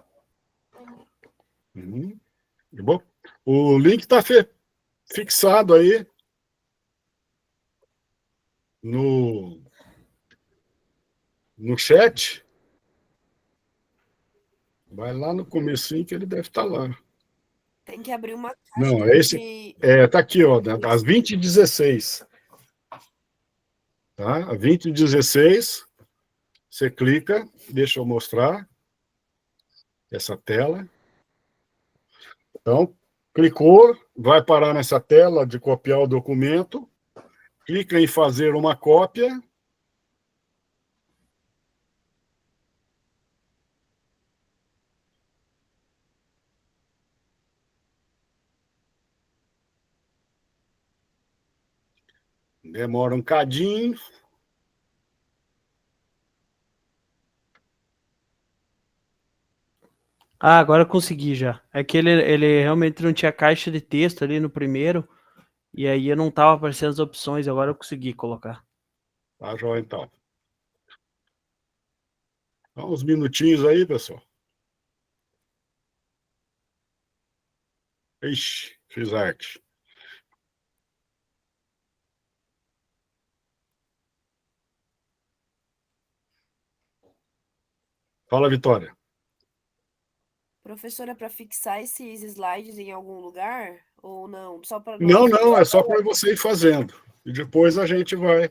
Speaker 1: Bom, o link está fixado aí no chat. Vai lá no comecinho que ele deve estar lá.
Speaker 12: Tem que abrir uma caixa
Speaker 1: Não, é esse. Tá aqui, ó, às 20h16. Tá? Às 20h16, você clica, deixa eu mostrar essa tela. Então, clicou, vai parar nessa tela de copiar o documento, clica em fazer uma cópia. Demora um cadinho.
Speaker 10: Ah, agora eu consegui já. É que ele realmente não tinha caixa de texto ali no primeiro, e aí eu não estava aparecendo as opções, agora eu consegui colocar.
Speaker 1: Tá, joia, então. Dá uns minutinhos aí, pessoal. Ixi, fiz arte. Fala, Vitória.
Speaker 12: Professora, para fixar esses slides em algum lugar? Ou não? Só para
Speaker 1: Não,
Speaker 12: nós?
Speaker 1: não, é só para você ir fazendo. E depois a gente vai.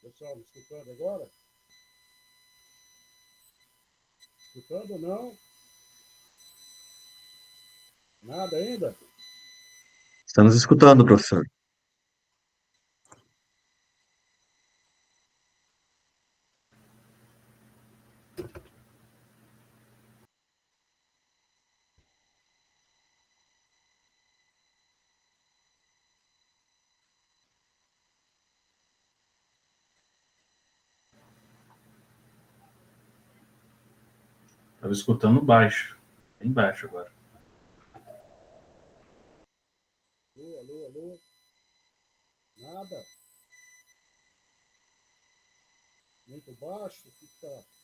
Speaker 1: Pessoal, me escutando agora? Escutando ou não? Nada ainda?
Speaker 7: Estamos escutando, professor.
Speaker 11: Estava escutando baixo, bem baixo agora.
Speaker 1: Alô, alô, alô? Nada? Muito baixo? O que está?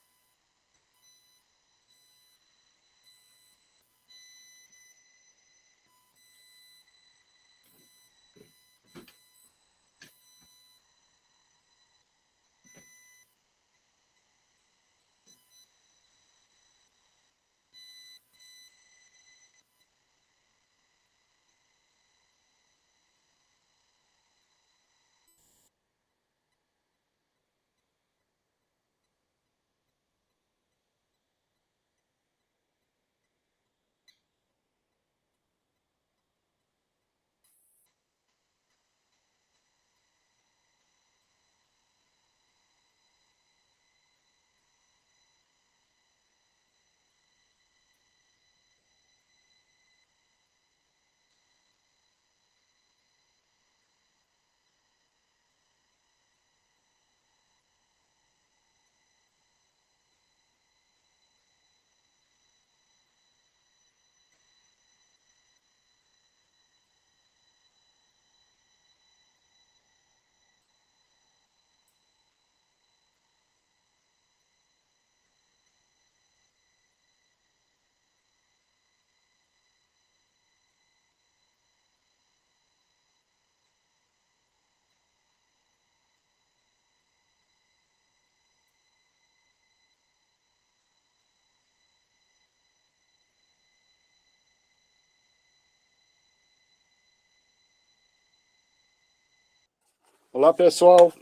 Speaker 1: Olá, pessoal.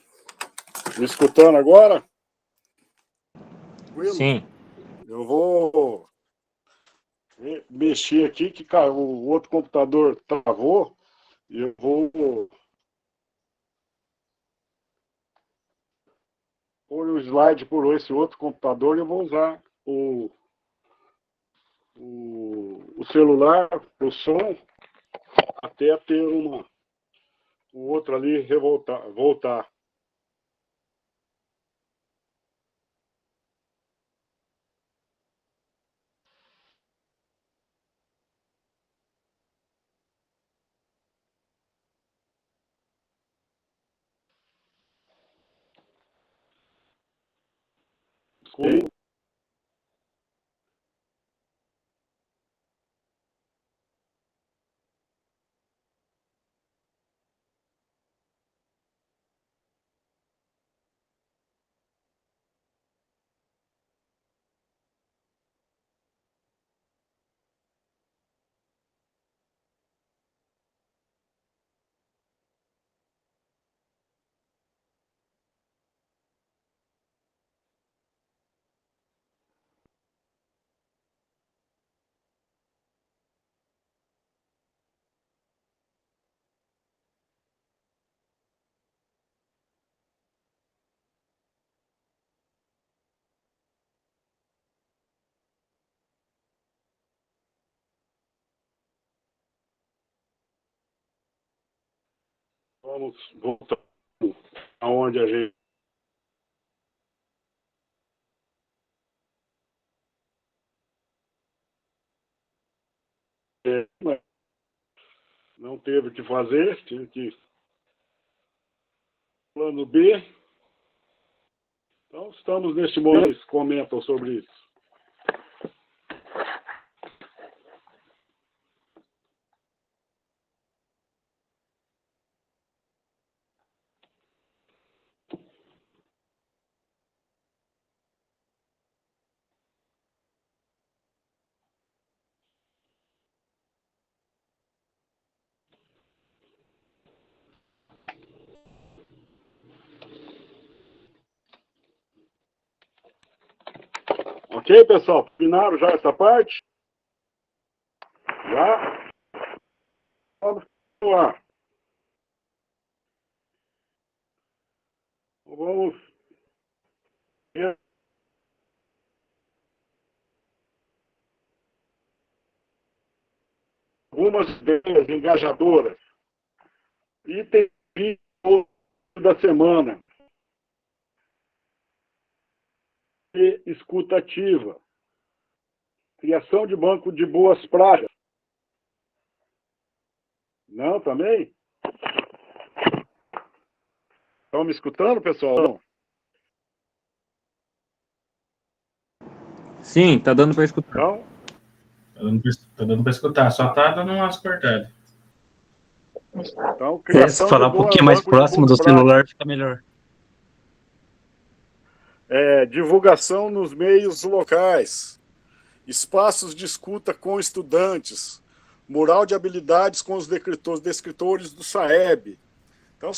Speaker 1: Me escutando agora?
Speaker 13: Sim.
Speaker 1: Eu vou mexer aqui, que o outro computador travou, e eu vou pôr o slide por esse outro computador e eu vou usar o celular, o som, até ter o outro ali voltar. Como vamos voltar aonde a gente não teve o que fazer, tive que plano B. Então, estamos neste momento, eles comentam sobre isso. Ok, pessoal? Terminaram já essa parte? Já? Vamos continuar. Vamos ver algumas ideias engajadoras. Item 20 da semana. E escuta ativa. Criação de banco de boas práticas. Não, também? Estão me escutando, pessoal? Não.
Speaker 13: Sim, tá dando para escutar.
Speaker 1: Então,
Speaker 11: Tá dando para escutar, só tá dando umas cortadas.
Speaker 1: então
Speaker 13: Se
Speaker 1: criação
Speaker 13: falar
Speaker 1: de
Speaker 13: um pouquinho mais
Speaker 1: banco de
Speaker 13: próximo do
Speaker 1: boas práticas.
Speaker 13: celular, fica melhor.
Speaker 1: Divulgação nos meios locais. Espaços de escuta com estudantes. Mural de habilidades com os descritores do SAEB. Então,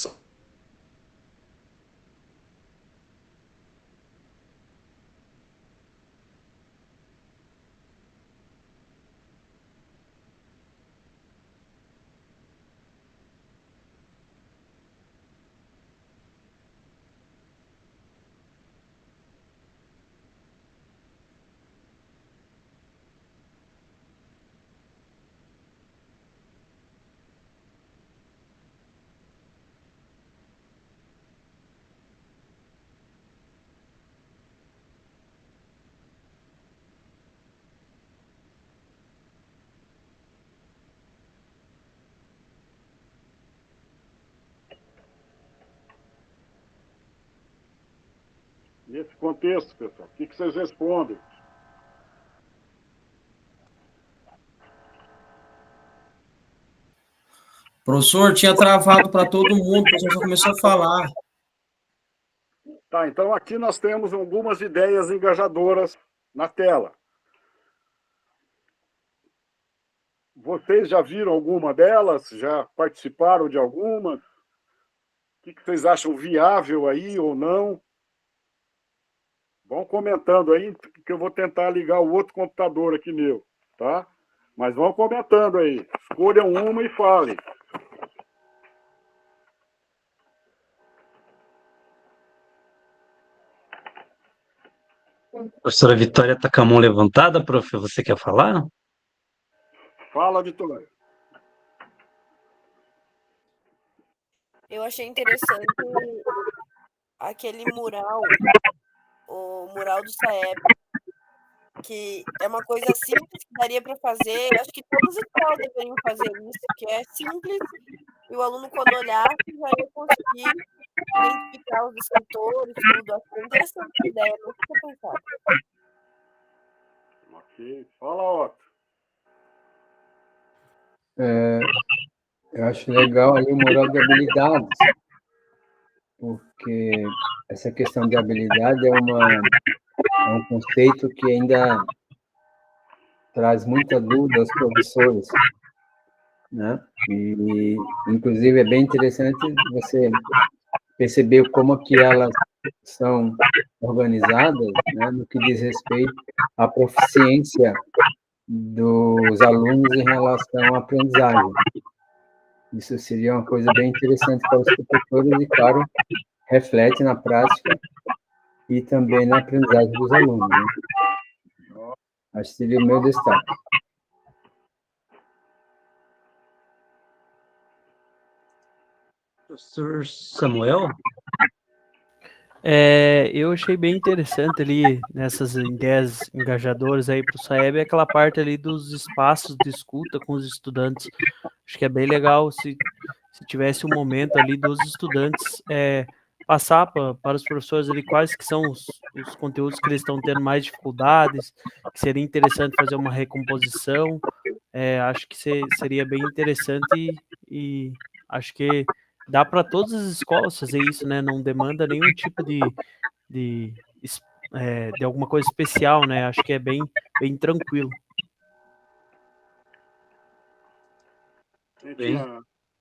Speaker 1: nesse contexto, pessoal, o que vocês respondem?
Speaker 8: Professor, tinha travado para todo mundo, o professor só começou a falar.
Speaker 1: Tá, então aqui nós temos algumas ideias engajadoras na tela. Vocês já viram alguma delas? Já participaram de alguma? O que vocês acham viável aí ou não? Vão comentando aí, que eu vou tentar ligar o outro computador aqui meu, tá? Mas vão comentando aí. Escolham uma e falem.
Speaker 13: Professora Vitória tá com a mão levantada, prof. Você quer falar?
Speaker 1: Fala, Vitória.
Speaker 12: Eu achei interessante aquele mural, o mural do SAEB, que é uma coisa simples que daria para fazer. Acho que todas as escolas deveriam fazer isso, que é simples, e o aluno, quando olhar, já ia conseguir identificar os escritores, tudo. Acho que é interessante a ideia, não fica pensado.
Speaker 1: Ok, fala, Otto.
Speaker 2: Eu acho legal ali o mural de habilidades, porque essa questão de habilidade é um conceito que ainda traz muita dúvida aos professores, né? E, inclusive, é bem interessante você perceber como que elas são organizadas, né, no que diz respeito à proficiência dos alunos em relação à aprendizagem. Isso seria uma coisa bem interessante para os professores e, claro, reflete na prática e também na aprendizagem dos alunos, né? Acho que seria o meu destaque.
Speaker 13: Professor Samuel?
Speaker 10: Eu achei bem interessante ali, nessas ideias engajadoras aí para o SAEB, aquela parte ali dos espaços de escuta com os estudantes. Acho que é bem legal se tivesse um momento ali dos estudantes passar para os professores ali quais que são os conteúdos que eles estão tendo mais dificuldades, que seria interessante fazer uma recomposição. Acho que seria bem interessante e acho que dá para todas as escolas fazer isso, né? Não demanda nenhum tipo de alguma coisa especial, né? Acho que é bem tranquilo.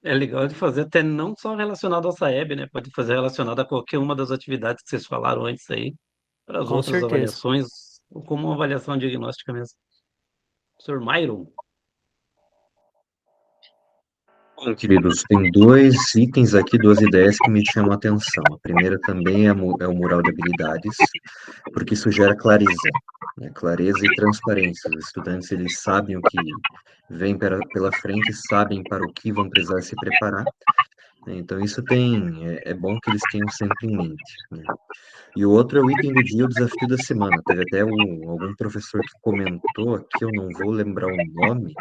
Speaker 13: É legal de fazer até não só relacionado ao SAEB, né? Pode fazer relacionado a qualquer uma das atividades que vocês falaram antes aí, para as
Speaker 10: Com
Speaker 13: outras
Speaker 10: certeza.
Speaker 13: avaliações, ou como uma avaliação diagnóstica mesmo. Professor Myron?
Speaker 7: Bom, queridos, tem dois itens aqui, duas ideias que me chamam a atenção. A primeira também é o mural de habilidades, porque isso gera clareza, né? Clareza e transparência. Os estudantes, eles sabem o que vem pela frente, sabem para o que vão precisar se preparar. Então, isso é bom que eles tenham sempre em mente, né? E o outro é o item do dia, o desafio da semana. Teve até algum professor que comentou aqui, eu não vou lembrar o nome,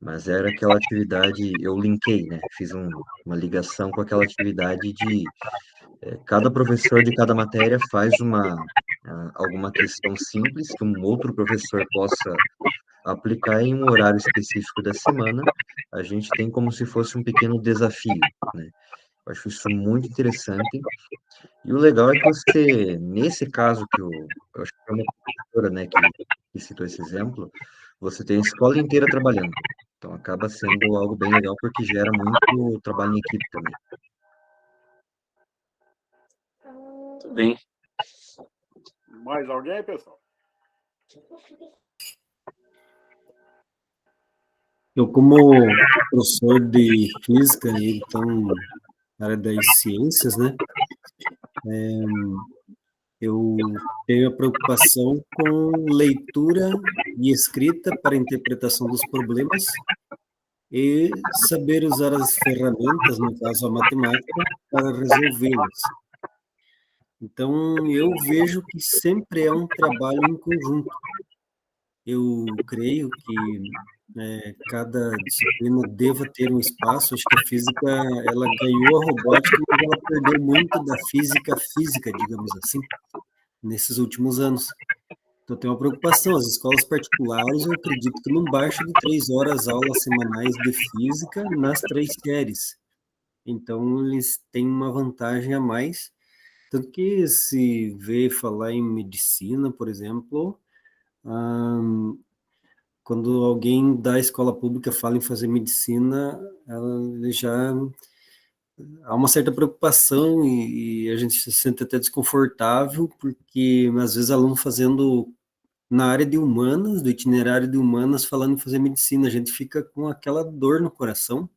Speaker 7: mas era aquela atividade, eu linkei, né? Fiz uma ligação com aquela atividade de cada professor de cada matéria faz alguma questão simples que um outro professor possa aplicar em um horário específico da semana. A gente tem como se fosse um pequeno desafio, né? Eu acho isso muito interessante. E o legal é que você, nesse caso eu acho que foi uma professora, né, que citou esse exemplo, você tem a escola inteira trabalhando. Então acaba sendo algo bem legal porque gera muito trabalho em equipe também.
Speaker 13: Tudo bem.
Speaker 1: Mais alguém, pessoal?
Speaker 9: Eu, como professor de física, então, na área das ciências, né, eu tenho a preocupação com leitura e escrita para interpretação dos problemas e saber usar as ferramentas, no caso a matemática, para resolvê-los. Então, eu vejo que sempre é um trabalho em conjunto. Eu creio que cada disciplina deva ter um espaço. Acho que a física, ela ganhou a robótica, mas ela perdeu muito da física, digamos assim, nesses últimos anos. Então, tem uma preocupação. As escolas particulares, eu acredito que não baixa de 3 horas aulas semanais de física nas 3 séries. Então, eles têm uma vantagem a mais. Tanto que se vê falar em medicina, por exemplo, quando alguém da escola pública fala em fazer medicina, há uma certa preocupação e a gente se sente até desconfortável, porque às vezes aluno fazendo na área de humanas, do itinerário de humanas, falando em fazer medicina, a gente fica com aquela dor no coração.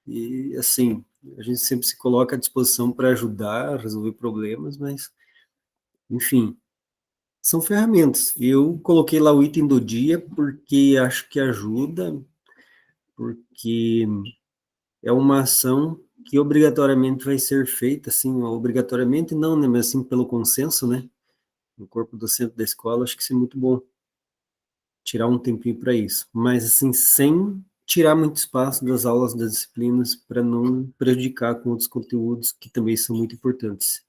Speaker 9: E, assim, a gente sempre se coloca à disposição para ajudar a resolver problemas, mas, enfim, são ferramentas. Eu coloquei lá o item do dia porque acho que ajuda, porque é uma ação que obrigatoriamente vai ser feita, assim, obrigatoriamente não, né, mas assim, pelo consenso, né, no corpo docente da escola, acho que isso é muito bom, tirar um tempinho para isso. Mas, assim, sem tirar muito espaço das aulas, das disciplinas, para não prejudicar com outros conteúdos que também são muito importantes.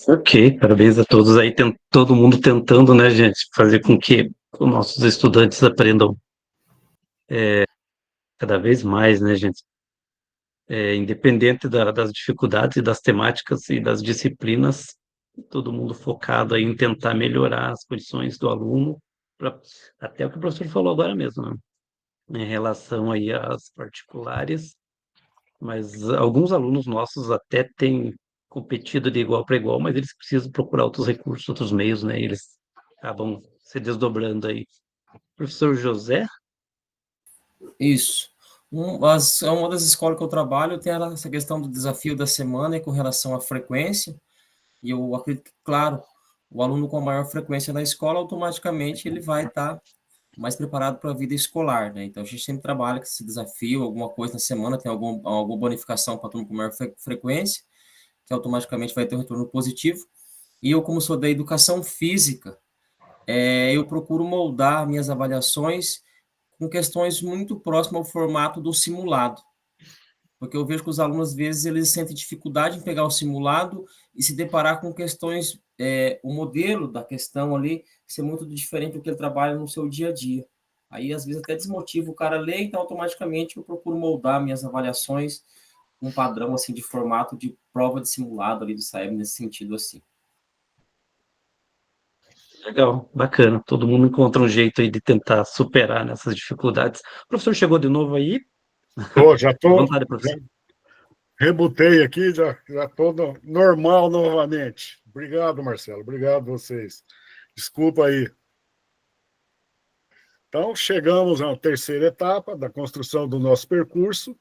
Speaker 13: Ok, parabéns a todos aí, todo mundo tentando, né, gente, fazer com que os nossos estudantes aprendam cada vez mais, né, gente, independente das dificuldades e das temáticas e das disciplinas, todo mundo focado aí em tentar melhorar as condições do aluno, até o que o professor falou agora mesmo, né, em relação aí às particulares, mas alguns alunos nossos até têm competido de igual para igual, mas eles precisam procurar outros recursos, outros meios, né? Eles acabam se desdobrando aí. Professor José?
Speaker 8: Isso. Uma das escolas que eu trabalho tem essa questão do desafio da semana e com relação à frequência, e eu acredito que, claro, o aluno com maior frequência na escola, automaticamente ele vai estar mais preparado para a vida escolar, né? Então, a gente sempre trabalha com esse desafio, alguma coisa na semana, tem alguma bonificação para turma com maior frequência, que automaticamente vai ter um retorno positivo. E eu, como sou da educação física, eu procuro moldar minhas avaliações com questões muito próximas ao formato do simulado. Porque eu vejo que os alunos, às vezes, eles sentem dificuldade em pegar o simulado e se deparar com questões, o modelo da questão ali ser muito diferente do que ele trabalha no seu dia a dia. Aí, às vezes, até desmotiva o cara a ler, então, automaticamente, eu procuro moldar minhas avaliações um padrão, assim, de formato de prova de simulado ali do SAEB, nesse sentido, assim.
Speaker 13: Legal, bacana. Todo mundo encontra um jeito aí de tentar superar nessas dificuldades. O professor chegou de novo aí?
Speaker 1: Já
Speaker 13: À vontade, professor.
Speaker 1: Rebutei aqui, já estou normal novamente. Obrigado, Marcelo. Obrigado a vocês. Desculpa aí. Então, chegamos à terceira etapa da construção do nosso percurso.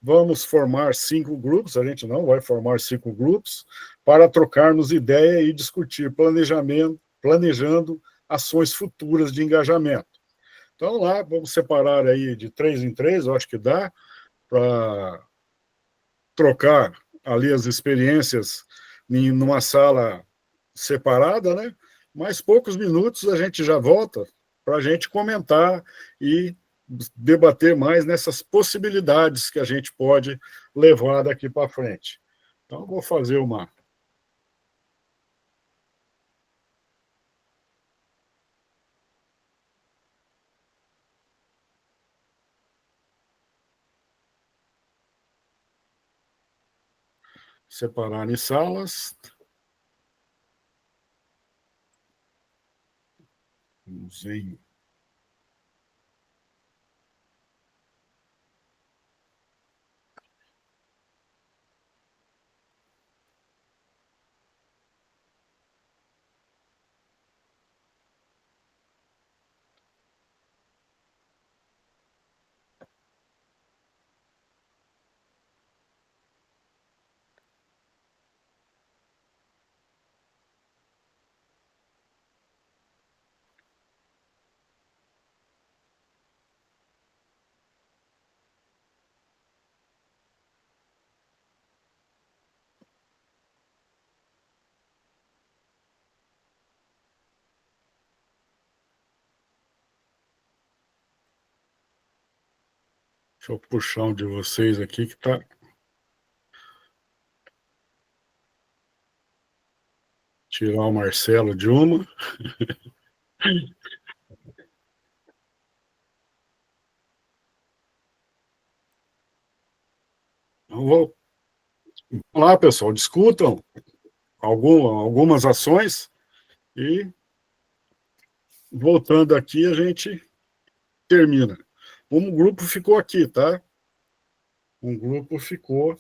Speaker 1: Vamos formar 5 grupos, a gente não vai formar 5 grupos, para trocarmos ideia e discutir planejando ações futuras de engajamento. Então, lá, vamos separar aí de 3 em 3, eu acho que dá, para trocar ali as experiências em numa sala separada, né? Mais poucos minutos a gente já volta para a gente comentar e debater mais nessas possibilidades que a gente pode levar daqui para frente. Então, vou fazer uma... Separar em salas. Vamos em... Deixa eu puxar um de vocês aqui que está... Tirar o Marcelo de uma. Então, vamos lá, pessoal, discutam algumas ações e, voltando aqui, a gente termina. Um grupo ficou aqui, tá? Um grupo ficou...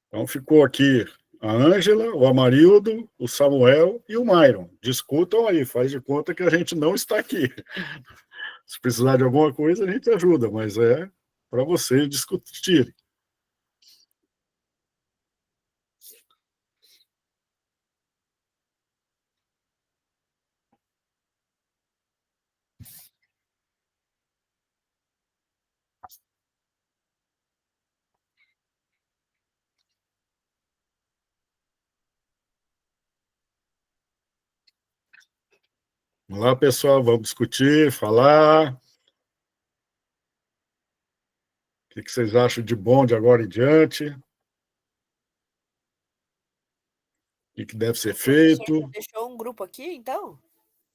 Speaker 1: Então, ficou aqui a Ângela, o Amarildo, o Samuel e o Myron. Discutam aí, faz de conta que a gente não está aqui. Se precisar de alguma coisa, a gente ajuda, mas é para vocês discutirem. Vamos lá, pessoal, vamos discutir, falar. O que vocês acham de bom de agora em diante? O que deve ser feito?
Speaker 12: Deixou um grupo aqui, então?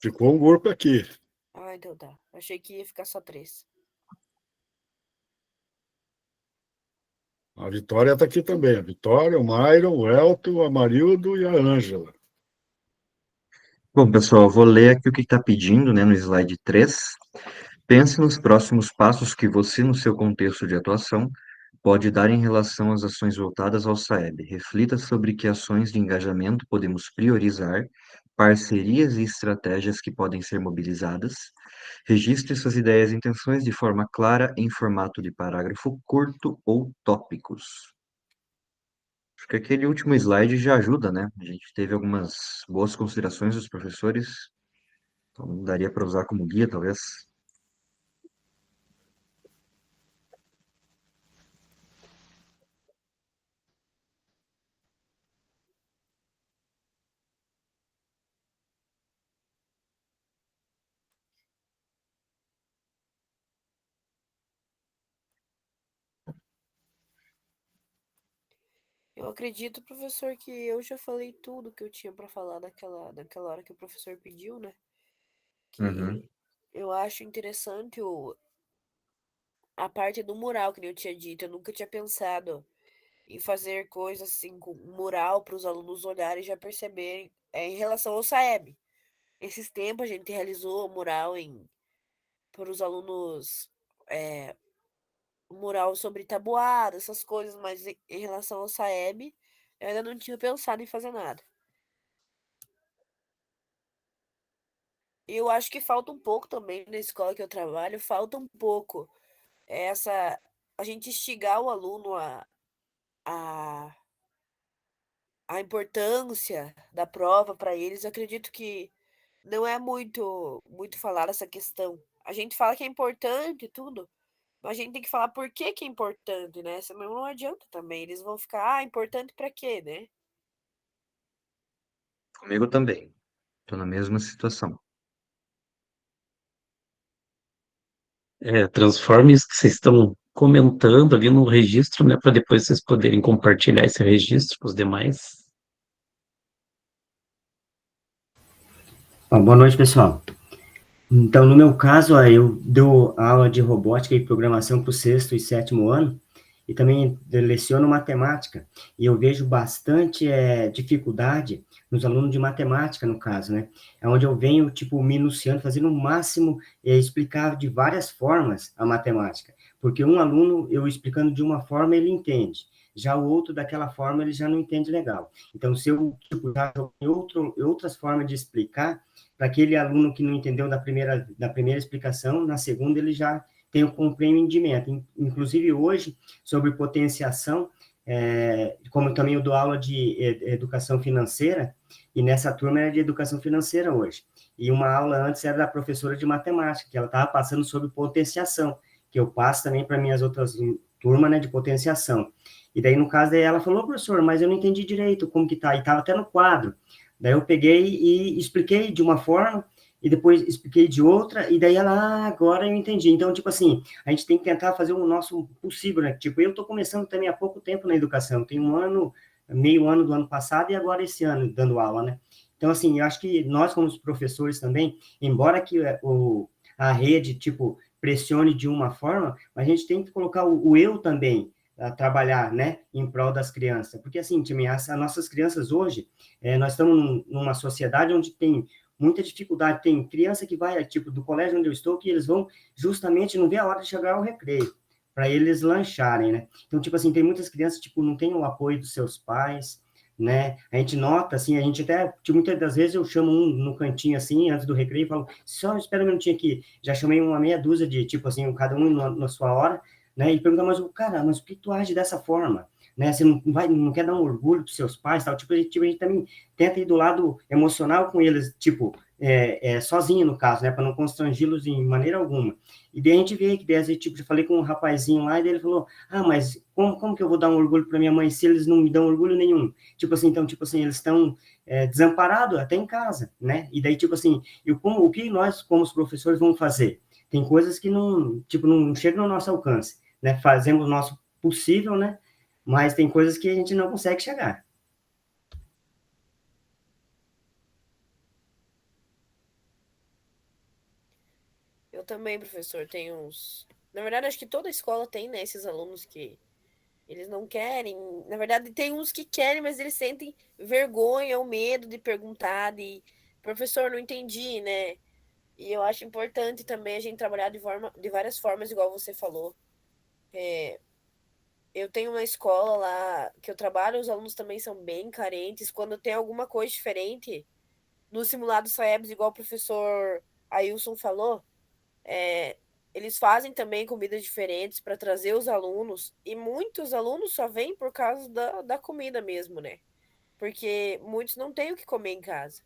Speaker 1: Ficou um grupo aqui.
Speaker 12: Ah, então tá. Achei que ia ficar só 3.
Speaker 1: A Vitória está aqui também. A Vitória, o Myron, o Elton, o Amarildo e a Ângela.
Speaker 7: Bom, pessoal, eu vou ler aqui o que está pedindo, né, no slide 3. Pense nos próximos passos que você, no seu contexto de atuação, pode dar em relação às ações voltadas ao SAEB. Reflita sobre que ações de engajamento podemos priorizar, parcerias e estratégias que podem ser mobilizadas. Registre suas ideias e intenções de forma clara em formato de parágrafo curto ou tópicos. Acho que aquele último slide já ajuda, né? A gente teve algumas boas considerações dos professores, então daria para usar como guia, talvez.
Speaker 12: Eu acredito, professor, que eu já falei tudo que eu tinha para falar naquela hora que o professor pediu, né?
Speaker 7: Uhum.
Speaker 12: Que eu acho interessante a parte do mural, que nem eu tinha dito. Eu nunca tinha pensado em fazer coisas assim com um mural para os alunos olharem e já perceberem em relação ao SAEB. Esses tempos a gente realizou mural para os alunos, mural sobre tabuada, essas coisas, mas em relação ao SAEB, eu ainda não tinha pensado em fazer nada. E eu acho que falta um pouco também na escola que eu trabalho, falta um pouco a gente instigar o aluno a, a importância da prova para eles. Eu acredito que não é muito falar essa questão. A gente fala que é importante e tudo, mas a gente tem que falar por que que é importante, né? Senão não adianta também. Eles vão ficar, importante para quê, né?
Speaker 7: Comigo também. Estou na mesma situação.
Speaker 13: Transforme isso que vocês estão comentando ali no registro, né, para depois vocês poderem compartilhar esse registro com os demais.
Speaker 14: Boa noite, pessoal. Então, no meu caso, eu dou aula de robótica e programação para o 6º e 7º ano, e também leciono matemática, e eu vejo bastante dificuldade nos alunos de matemática, no caso, né? É onde eu venho, tipo, minuciando, fazendo o máximo, explicar de várias formas a matemática, porque um aluno, eu explicando de uma forma, ele entende, já o outro, daquela forma, ele já não entende legal. Então, se eu, tipo, já outras formas de explicar, para aquele aluno que não entendeu da primeira explicação, na segunda ele já tem o compreendimento. Inclusive, hoje, sobre potenciação, como também eu dou aula de educação financeira, e nessa turma é de educação financeira hoje. E uma aula antes era da professora de matemática, que ela estava passando sobre potenciação, que eu passo também para minhas outras turmas, né, de potenciação. E daí, no caso, daí ela falou, professor, mas eu não entendi direito como que tá, e estava até no quadro. Daí eu peguei e expliquei de uma forma, e depois expliquei de outra, e daí ela, agora eu entendi. Então, tipo assim, a gente tem que tentar fazer o nosso possível, né? Tipo, eu estou começando também há pouco tempo na educação, tem um ano, meio ano do ano passado, e agora esse ano, dando aula, né? Então, assim, eu acho que nós, como professores também, embora que a rede, tipo, pressione de uma forma, a gente tem que colocar o eu também, a trabalhar, né, em prol das crianças. Porque, assim, time, as nossas crianças hoje, nós estamos numa sociedade onde tem muita dificuldade. Tem criança que vai, tipo, do colégio onde eu estou, que eles vão justamente não vê a hora de chegar ao recreio, para eles lancharem, né? Então, tipo assim, tem muitas crianças, tipo, não tem o apoio dos seus pais, né? A gente nota, assim, a gente até, tipo, muitas das vezes eu chamo um no cantinho, assim, antes do recreio, e falo, só espera um minutinho aqui. Já chamei uma meia dúzia de, tipo assim, cada um na sua hora, né? E pergunta, mas por que tu age dessa forma? Né? Você não quer dar um orgulho para seus pais, tal? Tipo, a gente também tenta ir do lado emocional com eles, tipo, sozinho, no caso, né? Para não constrangi-los em maneira alguma. E daí a gente vê que, daí, tipo, eu falei com um rapazinho lá, e daí ele falou, mas como que eu vou dar um orgulho para minha mãe se eles não me dão orgulho nenhum? Tipo assim, então, tipo assim, eles estão desamparados até em casa, né? E daí, tipo assim, o que nós, como os professores, vamos fazer? Tem coisas que não, tipo, não chegam ao nosso alcance, né? Fazemos o nosso possível, né? Mas tem coisas que a gente não consegue chegar.
Speaker 12: Eu também, professor, tenho uns... Na verdade, acho que toda escola tem, né, esses alunos que eles não querem... Na verdade, tem uns que querem, mas eles sentem vergonha ou medo de perguntar, professor, não entendi, né? E eu acho importante também a gente trabalhar de várias formas, igual você falou. Eu tenho uma escola lá que eu trabalho, os alunos também são bem carentes. Quando tem alguma coisa diferente, no simulado SAEBS, igual o professor Ailson falou, eles fazem também comidas diferentes para trazer os alunos, e muitos alunos só vêm por causa da comida mesmo, né? Porque muitos não têm o que comer em casa.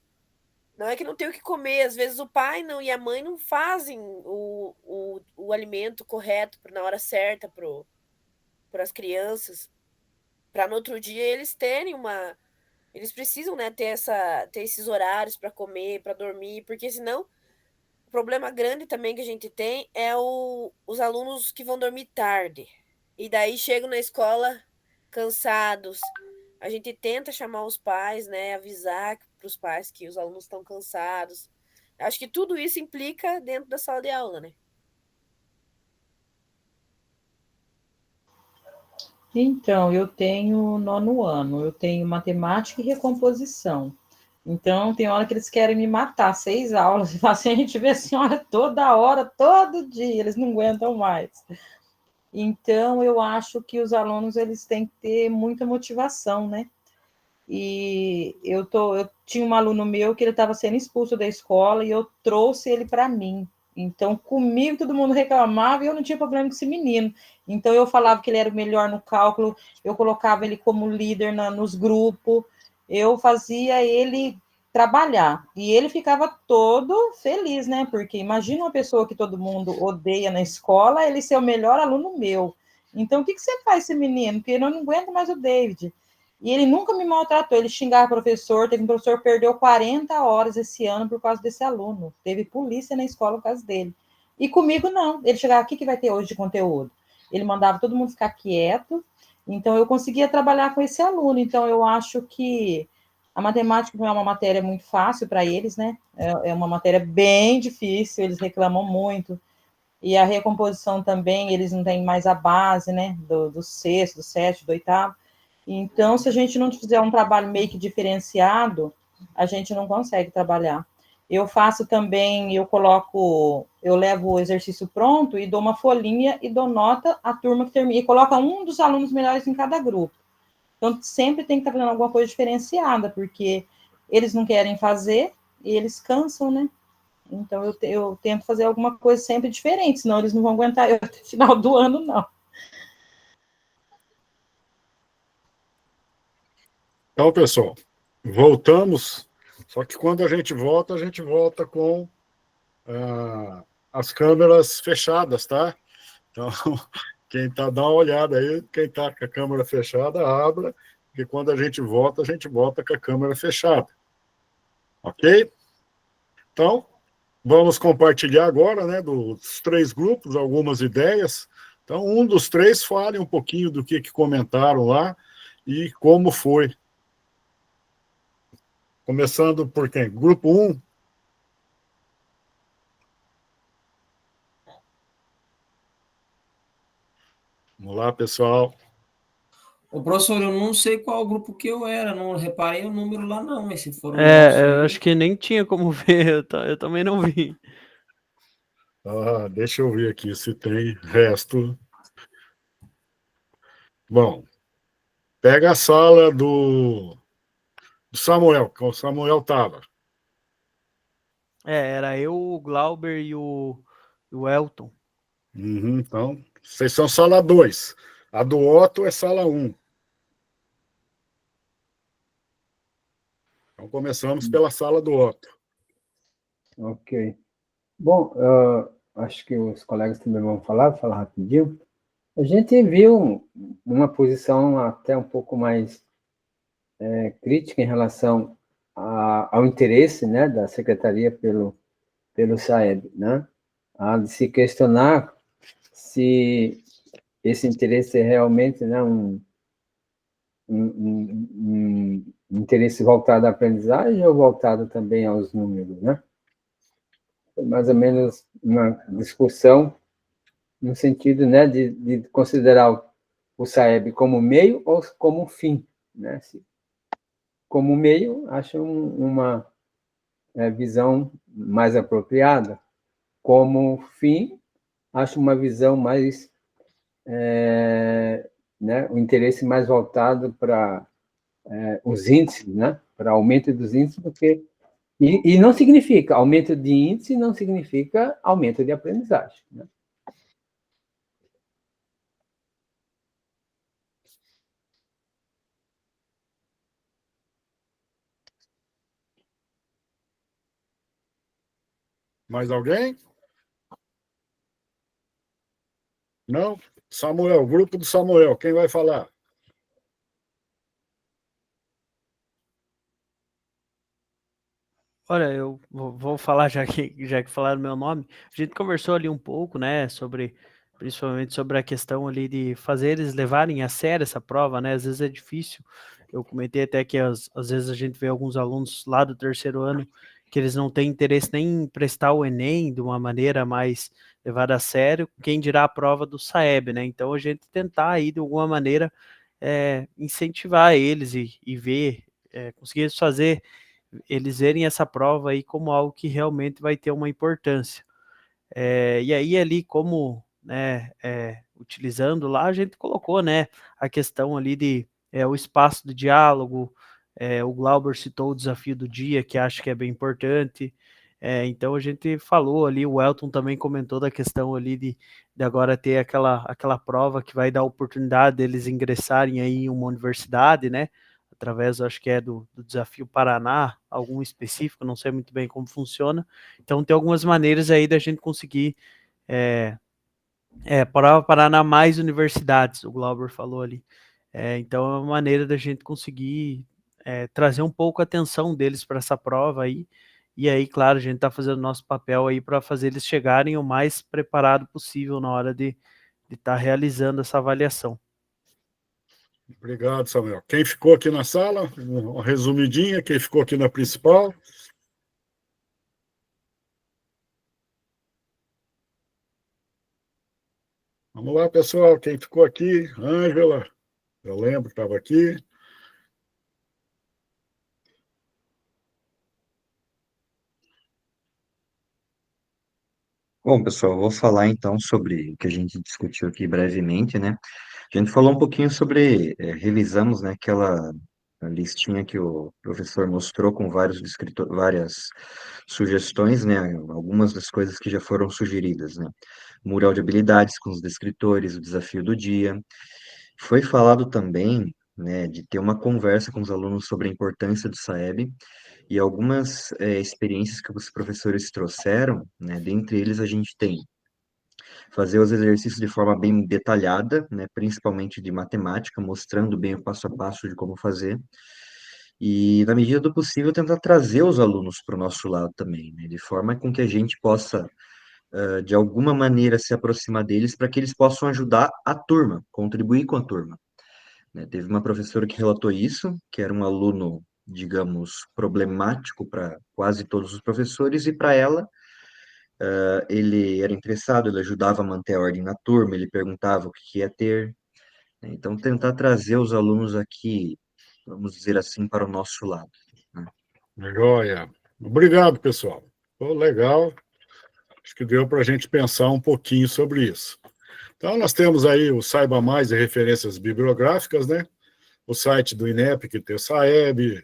Speaker 12: Não é que não tem o que comer, às vezes o pai não e a mãe não fazem o alimento correto na hora certa para as crianças, para no outro dia eles terem uma... Eles precisam, né, ter esses horários para comer, para dormir, porque senão o problema grande também que a gente tem é os alunos que vão dormir tarde. E daí chegam na escola cansados. A gente tenta chamar os pais, né, avisar para os pais que os alunos estão cansados. Acho que tudo isso implica dentro da sala de aula, né?
Speaker 15: Então, eu tenho 9º ano, eu tenho matemática e recomposição. Então, tem hora que eles querem me matar, 6 aulas, e falam assim, a gente vê a senhora toda hora, todo dia, eles não aguentam mais. Então, eu acho que os alunos, eles têm que ter muita motivação, né? E eu tinha um aluno meu que ele estava sendo expulso da escola e eu trouxe ele para mim. Então, comigo, todo mundo reclamava e eu não tinha problema com esse menino. Então, eu falava que ele era o melhor no cálculo, eu colocava ele como líder nos grupos, eu fazia ele trabalhar. E ele ficava todo feliz, né? Porque imagina uma pessoa que todo mundo odeia na escola, ele ser o melhor aluno meu. Então, o que você faz esse menino? Porque eu não aguento mais o David. E ele nunca me maltratou, ele xingava o professor, teve um professor que perdeu 40 horas esse ano por causa desse aluno. Teve polícia na escola por causa dele. E comigo não. Ele chegava, o que vai ter hoje de conteúdo? Ele mandava todo mundo ficar quieto. Então, eu conseguia trabalhar com esse aluno. Então, eu acho que a matemática não é uma matéria muito fácil para eles, né? É uma matéria bem difícil, eles reclamam muito. E a recomposição também, eles não têm mais a base, né? Do sexto, do sétimo, do oitavo. Então, se a gente não fizer um trabalho meio que diferenciado, a gente não consegue trabalhar. Eu faço também, eu levo o exercício pronto e dou uma folhinha e dou nota à turma que termina, e coloca um dos alunos melhores em cada grupo. Então, sempre tem que estar fazendo alguma coisa diferenciada, porque eles não querem fazer e eles cansam, né? Então, eu tento fazer alguma coisa sempre diferente, senão eles não vão aguentar eu até o final do ano, não.
Speaker 1: Então, pessoal, voltamos, só que quando a gente volta com as câmeras fechadas, tá? Então, quem tá, dá uma olhada aí, quem tá com a câmera fechada, abra, porque quando a gente volta com a câmera fechada. Ok? Então, vamos compartilhar agora, né, dos 3 grupos, algumas ideias. Então, um dos 3 fale um pouquinho do que comentaram lá e como foi. Começando por quem? Grupo 1. Vamos lá, pessoal.
Speaker 8: Ô, professor, eu não sei qual grupo que eu era, não reparei o número lá não, mas se for o nosso
Speaker 10: eu
Speaker 8: aí...
Speaker 10: acho que nem tinha como ver, eu também não vi.
Speaker 1: Deixa eu ver aqui se tem resto. Bom, pega a sala do Samuel, que o Samuel estava.
Speaker 10: Era eu, o Glauber e o Elton.
Speaker 1: Então, vocês são sala 2. A do Otto é sala 1. Então, começamos pela sala do Otto.
Speaker 2: Ok. Bom, acho que os colegas também vão falar rapidinho. A gente viu uma posição até um pouco mais crítica em relação ao interesse, né, da secretaria pelo SAEB, né? Há de se questionar se esse interesse é realmente, né, um interesse voltado à aprendizagem ou voltado também aos números, né? Foi mais ou menos uma discussão no sentido, né, de considerar o SAEB como meio ou como fim, né? Como meio, acho uma visão mais apropriada. Como fim, acho uma visão mais, né, o interesse mais voltado para os índices, né, para aumento dos índices, porque e não significa aumento de índice, não significa aumento de aprendizagem, né?
Speaker 1: Mais alguém? Não? Samuel, grupo do Samuel, quem vai falar?
Speaker 10: Olha, eu vou falar já que falaram meu nome. A gente conversou ali um pouco, né, principalmente sobre a questão ali de fazer eles levarem a sério essa prova, né? Às vezes é difícil. Eu comentei até que às vezes a gente vê alguns alunos lá do 3º ano que eles não têm interesse nem em prestar o Enem de uma maneira mais levada a sério, quem dirá a prova do SAEB, né? Então a gente tentar aí de alguma maneira incentivar eles e ver, conseguir fazer eles verem essa prova aí como algo que realmente vai ter uma importância. E aí ali como, né, utilizando lá, a gente colocou, né, a questão ali de o espaço de diálogo, o Glauber citou o desafio do dia, que acho que é bem importante. Então a gente falou ali, o Elton também comentou da questão ali de agora ter aquela prova que vai dar a oportunidade deles ingressarem aí em uma universidade, né, através, acho que é do Desafio Paraná, algum específico, não sei muito bem como funciona. Então tem algumas maneiras aí da gente conseguir Paraná mais universidades, o Glauber falou ali. Então é uma maneira da gente conseguir trazer um pouco a atenção deles para essa prova aí, e aí, claro, a gente está fazendo nosso papel aí para fazer eles chegarem o mais preparado possível na hora de estar realizando essa avaliação.
Speaker 1: Obrigado, Samuel. Quem ficou aqui na sala, uma resumidinha, quem ficou aqui na principal? Vamos lá, pessoal, quem ficou aqui? Ângela, eu lembro que estava aqui.
Speaker 7: Bom, pessoal, eu vou falar então sobre o que a gente discutiu aqui brevemente, né? A gente falou um pouquinho sobre, revisamos, né, aquela listinha que o professor mostrou com várias sugestões, né? Algumas das coisas que já foram sugeridas, né? Mural de habilidades com os descritores, o desafio do dia. Foi falado também, né, de ter uma conversa com os alunos sobre a importância do SAEB e algumas experiências que os professores trouxeram, né? Dentre eles a gente tem fazer os exercícios de forma bem detalhada, né, principalmente de matemática, mostrando bem o passo a passo de como fazer, e, na medida do possível, tentar trazer os alunos para o nosso lado também, né, de forma com que a gente possa, de alguma maneira, se aproximar deles para que eles possam ajudar a turma, contribuir com a turma. Né. Teve uma professora que relatou isso, que era um aluno, digamos, problemático para quase todos os professores, e para ela, ele era interessado, ele ajudava a manter a ordem na turma, ele perguntava o que ia ter, né. Então, tentar trazer os alunos aqui, vamos dizer assim, para o nosso lado, né.
Speaker 1: Joia. Obrigado, pessoal. Foi legal. Acho que deu para a gente pensar um pouquinho sobre isso. Então, nós temos aí o Saiba Mais e referências bibliográficas, né? O site do INEP, que tem o SAEB,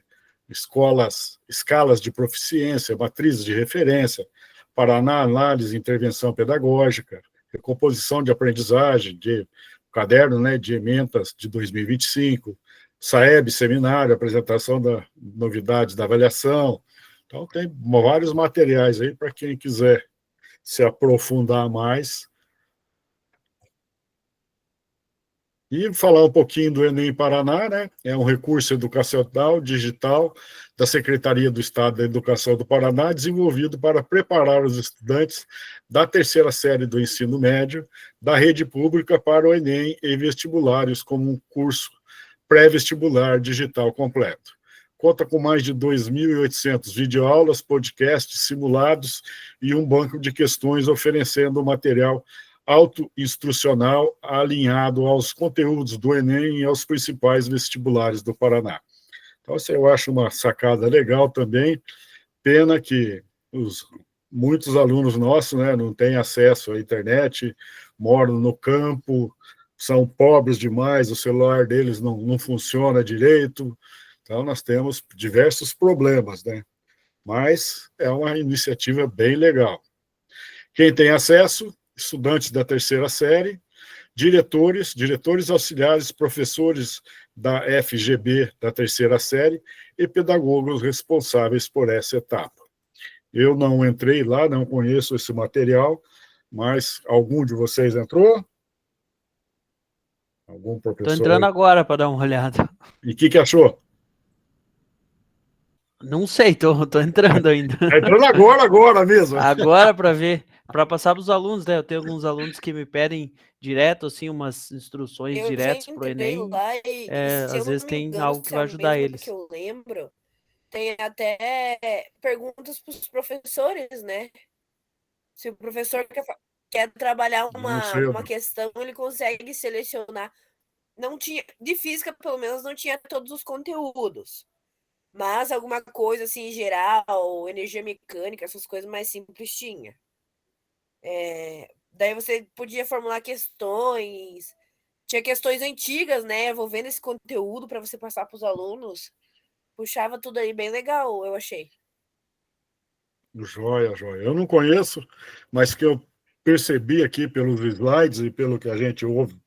Speaker 1: escalas de proficiência, matrizes de referência, Paraná, análise e intervenção pedagógica, recomposição de aprendizagem, de caderno, né, de emendas de 2025, SAEB, seminário, apresentação da novidades da avaliação. Então, tem vários materiais aí para quem quiser se aprofundar mais. E falar um pouquinho do Enem Paraná, né? É um recurso educacional digital da Secretaria do Estado da Educação do Paraná, desenvolvido para preparar os estudantes da terceira série do ensino médio da rede pública para o Enem e vestibulares como um curso pré-vestibular digital completo. Conta com mais de 2.800 videoaulas, podcasts, simulados e um banco de questões oferecendo material autoinstrucional alinhado aos conteúdos do Enem e aos principais vestibulares do Paraná. Então, isso eu acho uma sacada legal também. Pena que muitos alunos nossos, né, não têm acesso à internet, moram no campo, são pobres demais, o celular deles não funciona direito. Então, nós temos diversos problemas, né? Mas é uma iniciativa bem legal. Quem tem acesso, estudantes da terceira série, diretores auxiliares, professores da FGB da terceira série e pedagogos responsáveis por essa etapa. Eu não entrei lá, não conheço esse material, mas algum de vocês entrou? Algum professor?
Speaker 10: Estou entrando agora para dar uma olhada.
Speaker 1: E o que achou?
Speaker 10: Não sei, tô entrando ainda.
Speaker 1: Tá entrando agora mesmo.
Speaker 10: Agora para ver, para passar para os alunos, né? Eu tenho alguns alunos que me pedem direto, assim, umas instruções diretas para o Enem.
Speaker 12: Lá e se
Speaker 10: Às
Speaker 12: eu
Speaker 10: vezes
Speaker 12: não me
Speaker 10: tem
Speaker 12: engano,
Speaker 10: algo que
Speaker 12: se é
Speaker 10: vai
Speaker 12: o
Speaker 10: ajudar
Speaker 12: mesmo
Speaker 10: eles.
Speaker 12: que eu lembro, tem até perguntas para os professores, né? Se o professor quer trabalhar uma questão, ele consegue selecionar. Não tinha, de física, pelo menos, não tinha todos os conteúdos. Mas alguma coisa assim em geral, energia mecânica, essas coisas mais simples tinha. Daí você podia formular questões, tinha questões antigas, né, envolvendo esse conteúdo para você passar para os alunos. Puxava tudo aí bem legal, eu achei.
Speaker 1: Joia, joia. Eu não conheço, mas que eu percebi aqui pelos slides e pelo que a gente ouve,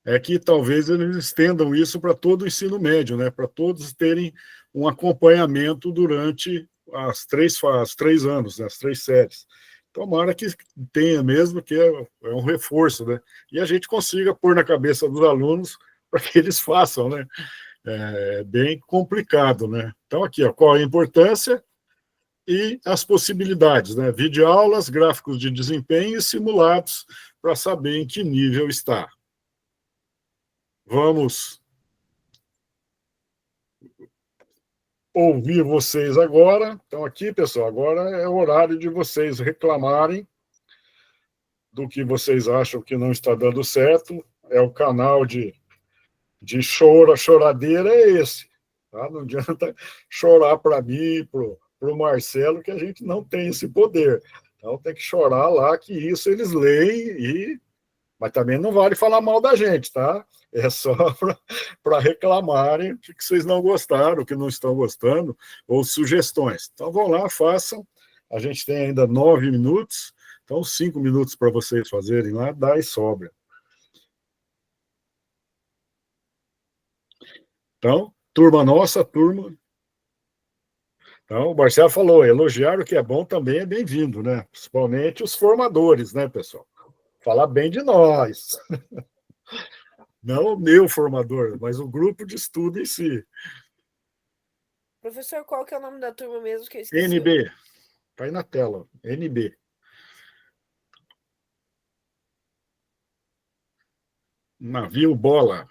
Speaker 1: é que talvez eles estendam isso para todo o ensino médio, né? Para todos terem um acompanhamento durante as 3 anos, né? As 3 séries. Tomara que tenha mesmo, que é um reforço, né? E a gente consiga pôr na cabeça dos alunos para que eles façam, né? É bem complicado, né? Então, aqui, ó, qual a importância e as possibilidades, né? Videoaulas, gráficos de desempenho e simulados para saber em que nível está. Vamos ouvir vocês agora. Então, aqui, pessoal, agora é o horário de vocês reclamarem do que vocês acham que não está dando certo. É o canal de choradeira é esse. Tá? Não adianta chorar para mim, para o Marcelo, que a gente não tem esse poder. Então, tem que chorar lá, que isso eles leem, mas também não vale falar mal da gente, tá? É só para reclamarem o que vocês não gostaram, o que não estão gostando, ou sugestões. Então, vão lá, façam. A gente tem ainda 9 minutos, então 5 minutos para vocês fazerem lá, dá e sobra. Então, turma nossa, turma. Então, o Marcelo falou, elogiar o que é bom também é bem-vindo, né? Principalmente os formadores, né, pessoal? Falar bem de nós. Não o meu formador, mas o grupo de estudo em si.
Speaker 12: Professor, qual que é o nome da turma mesmo que eu esqueci?
Speaker 1: NB. Está aí na tela. NB. Navio Bola.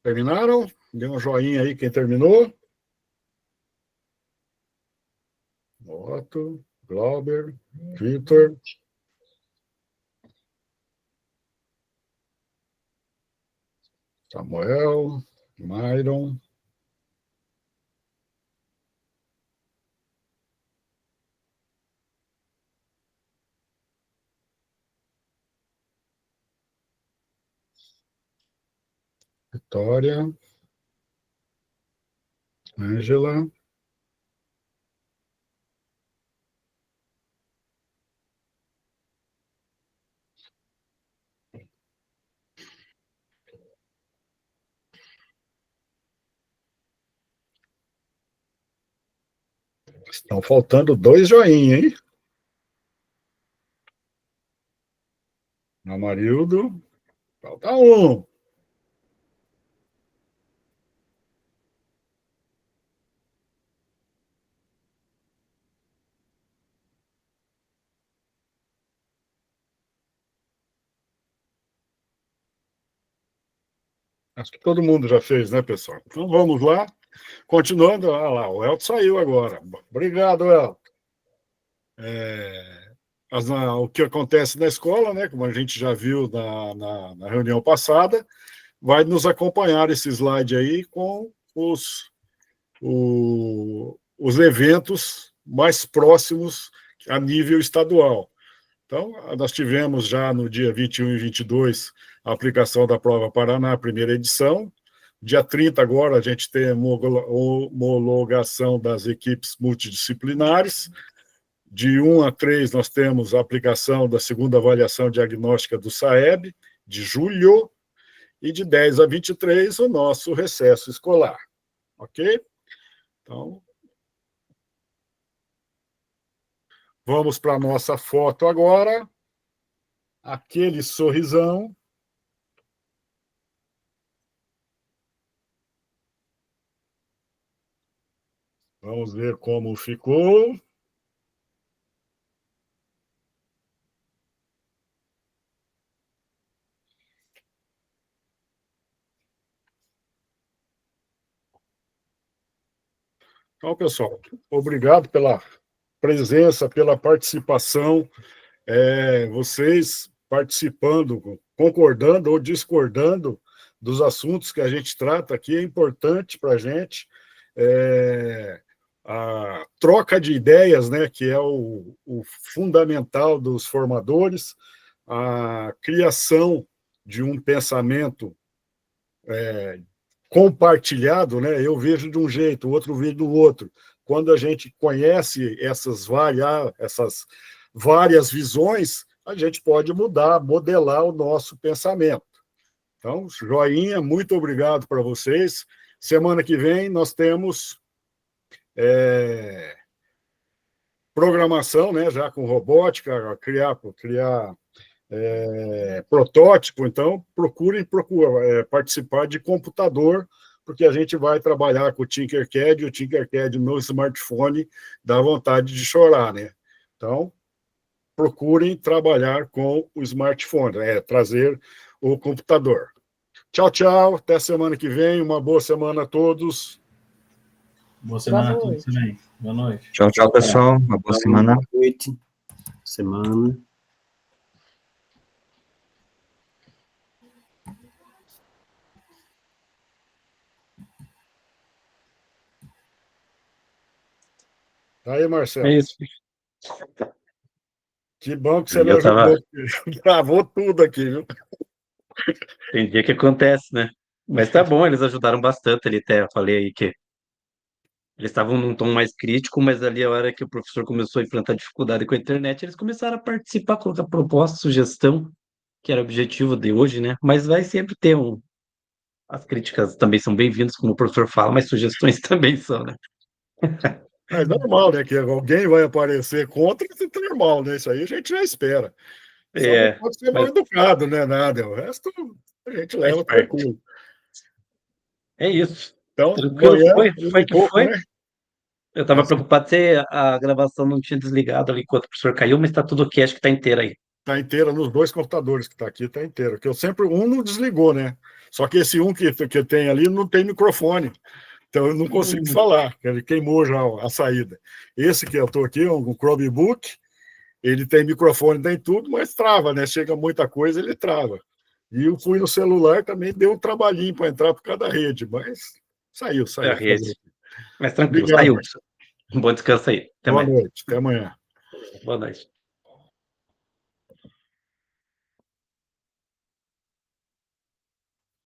Speaker 1: Terminaram? Dê um joinha aí quem terminou. Otto, Glauber, Vitor. Samuel, Myron. Vitória. Ângela. Estão faltando 2 joinhas, hein? Amarildo. Falta 1. Acho que todo mundo já fez, né, pessoal? Então vamos lá. Continuando, olha lá, o Elton saiu agora. Obrigado, Elton. O que acontece na escola, né, como a gente já viu na reunião passada, vai nos acompanhar esse slide aí com os eventos mais próximos a nível estadual. Então, nós tivemos já no dia 21 e 22 a aplicação da Prova Paraná, primeira edição. Dia 30 agora a gente tem a homologação das equipes multidisciplinares. De 1 a 3 nós temos a aplicação da segunda avaliação diagnóstica do SAEB, de julho, e de 10 a 23 o nosso recesso escolar. Ok? Então, vamos para a nossa foto agora. Aquele sorrisão. Vamos ver como ficou. Então, pessoal, obrigado pela presença, pela participação. Vocês participando, concordando ou discordando dos assuntos que a gente trata aqui é importante para a gente. A troca de ideias, né, que é o fundamental dos formadores, a criação de um pensamento compartilhado, né? Eu vejo de um jeito, o outro vê do outro. Quando a gente conhece essas várias visões, a gente pode modelar o nosso pensamento. Então, joinha, muito obrigado para vocês. Semana que vem nós temos programação, né, já com robótica, criar protótipo. Então, procurem participar de computador, porque a gente vai trabalhar com o Tinkercad, e o Tinkercad no smartphone dá vontade de chorar, né? Então, procurem trabalhar com o smartphone, trazer o computador. Tchau, tchau, até semana que vem, uma boa semana a todos.
Speaker 11: Boa semana a todos também. Boa noite.
Speaker 7: Tchau, tchau, pessoal. Uma boa semana.
Speaker 9: Boa noite. Semana.
Speaker 1: Aí, Marcelo.
Speaker 13: É isso.
Speaker 1: Que bom que você me ajudou. Travou tudo aqui, viu?
Speaker 13: Tem dia que acontece, né? Mas tá bom, eles ajudaram bastante ali, até eu falei aí que eles estavam num tom mais crítico, mas ali a hora que o professor começou a enfrentar dificuldade com a internet, eles começaram a participar, colocar proposta, sugestão, que era o objetivo de hoje, né? Mas vai sempre ter as críticas também são bem-vindas, como o professor fala, mas sugestões também são, né?
Speaker 1: É normal, né? Que alguém vai aparecer contra, isso é normal, né? Isso aí a gente já espera. Só não pode ser mal educado, né? Nada. O resto a gente leva tranquilo.
Speaker 13: É isso.
Speaker 1: Então,
Speaker 13: tranquilo, foi que foi.
Speaker 1: Né?
Speaker 13: Eu estava preocupado se a gravação não tinha desligado ali enquanto o professor caiu, mas está tudo ok, acho que está inteiro aí.
Speaker 1: Está inteira nos 2 computadores que está aqui, está inteira. Que eu sempre, um não desligou, né? Só que esse um que tem ali não tem microfone. Então eu não consigo falar, ele queimou já a saída. Esse que eu estou aqui, um Chromebook, ele tem microfone, tem tudo, mas trava, né? Chega muita coisa, ele trava. E eu fui no celular, também deu um trabalhinho para entrar por cada rede, mas saiu.
Speaker 13: É a rede. Mas tranquilo,
Speaker 1: Obrigado.
Speaker 13: saiu. Um bom descanso aí. Até
Speaker 1: Boa
Speaker 13: mais.
Speaker 1: noite, até amanhã.
Speaker 13: Boa noite.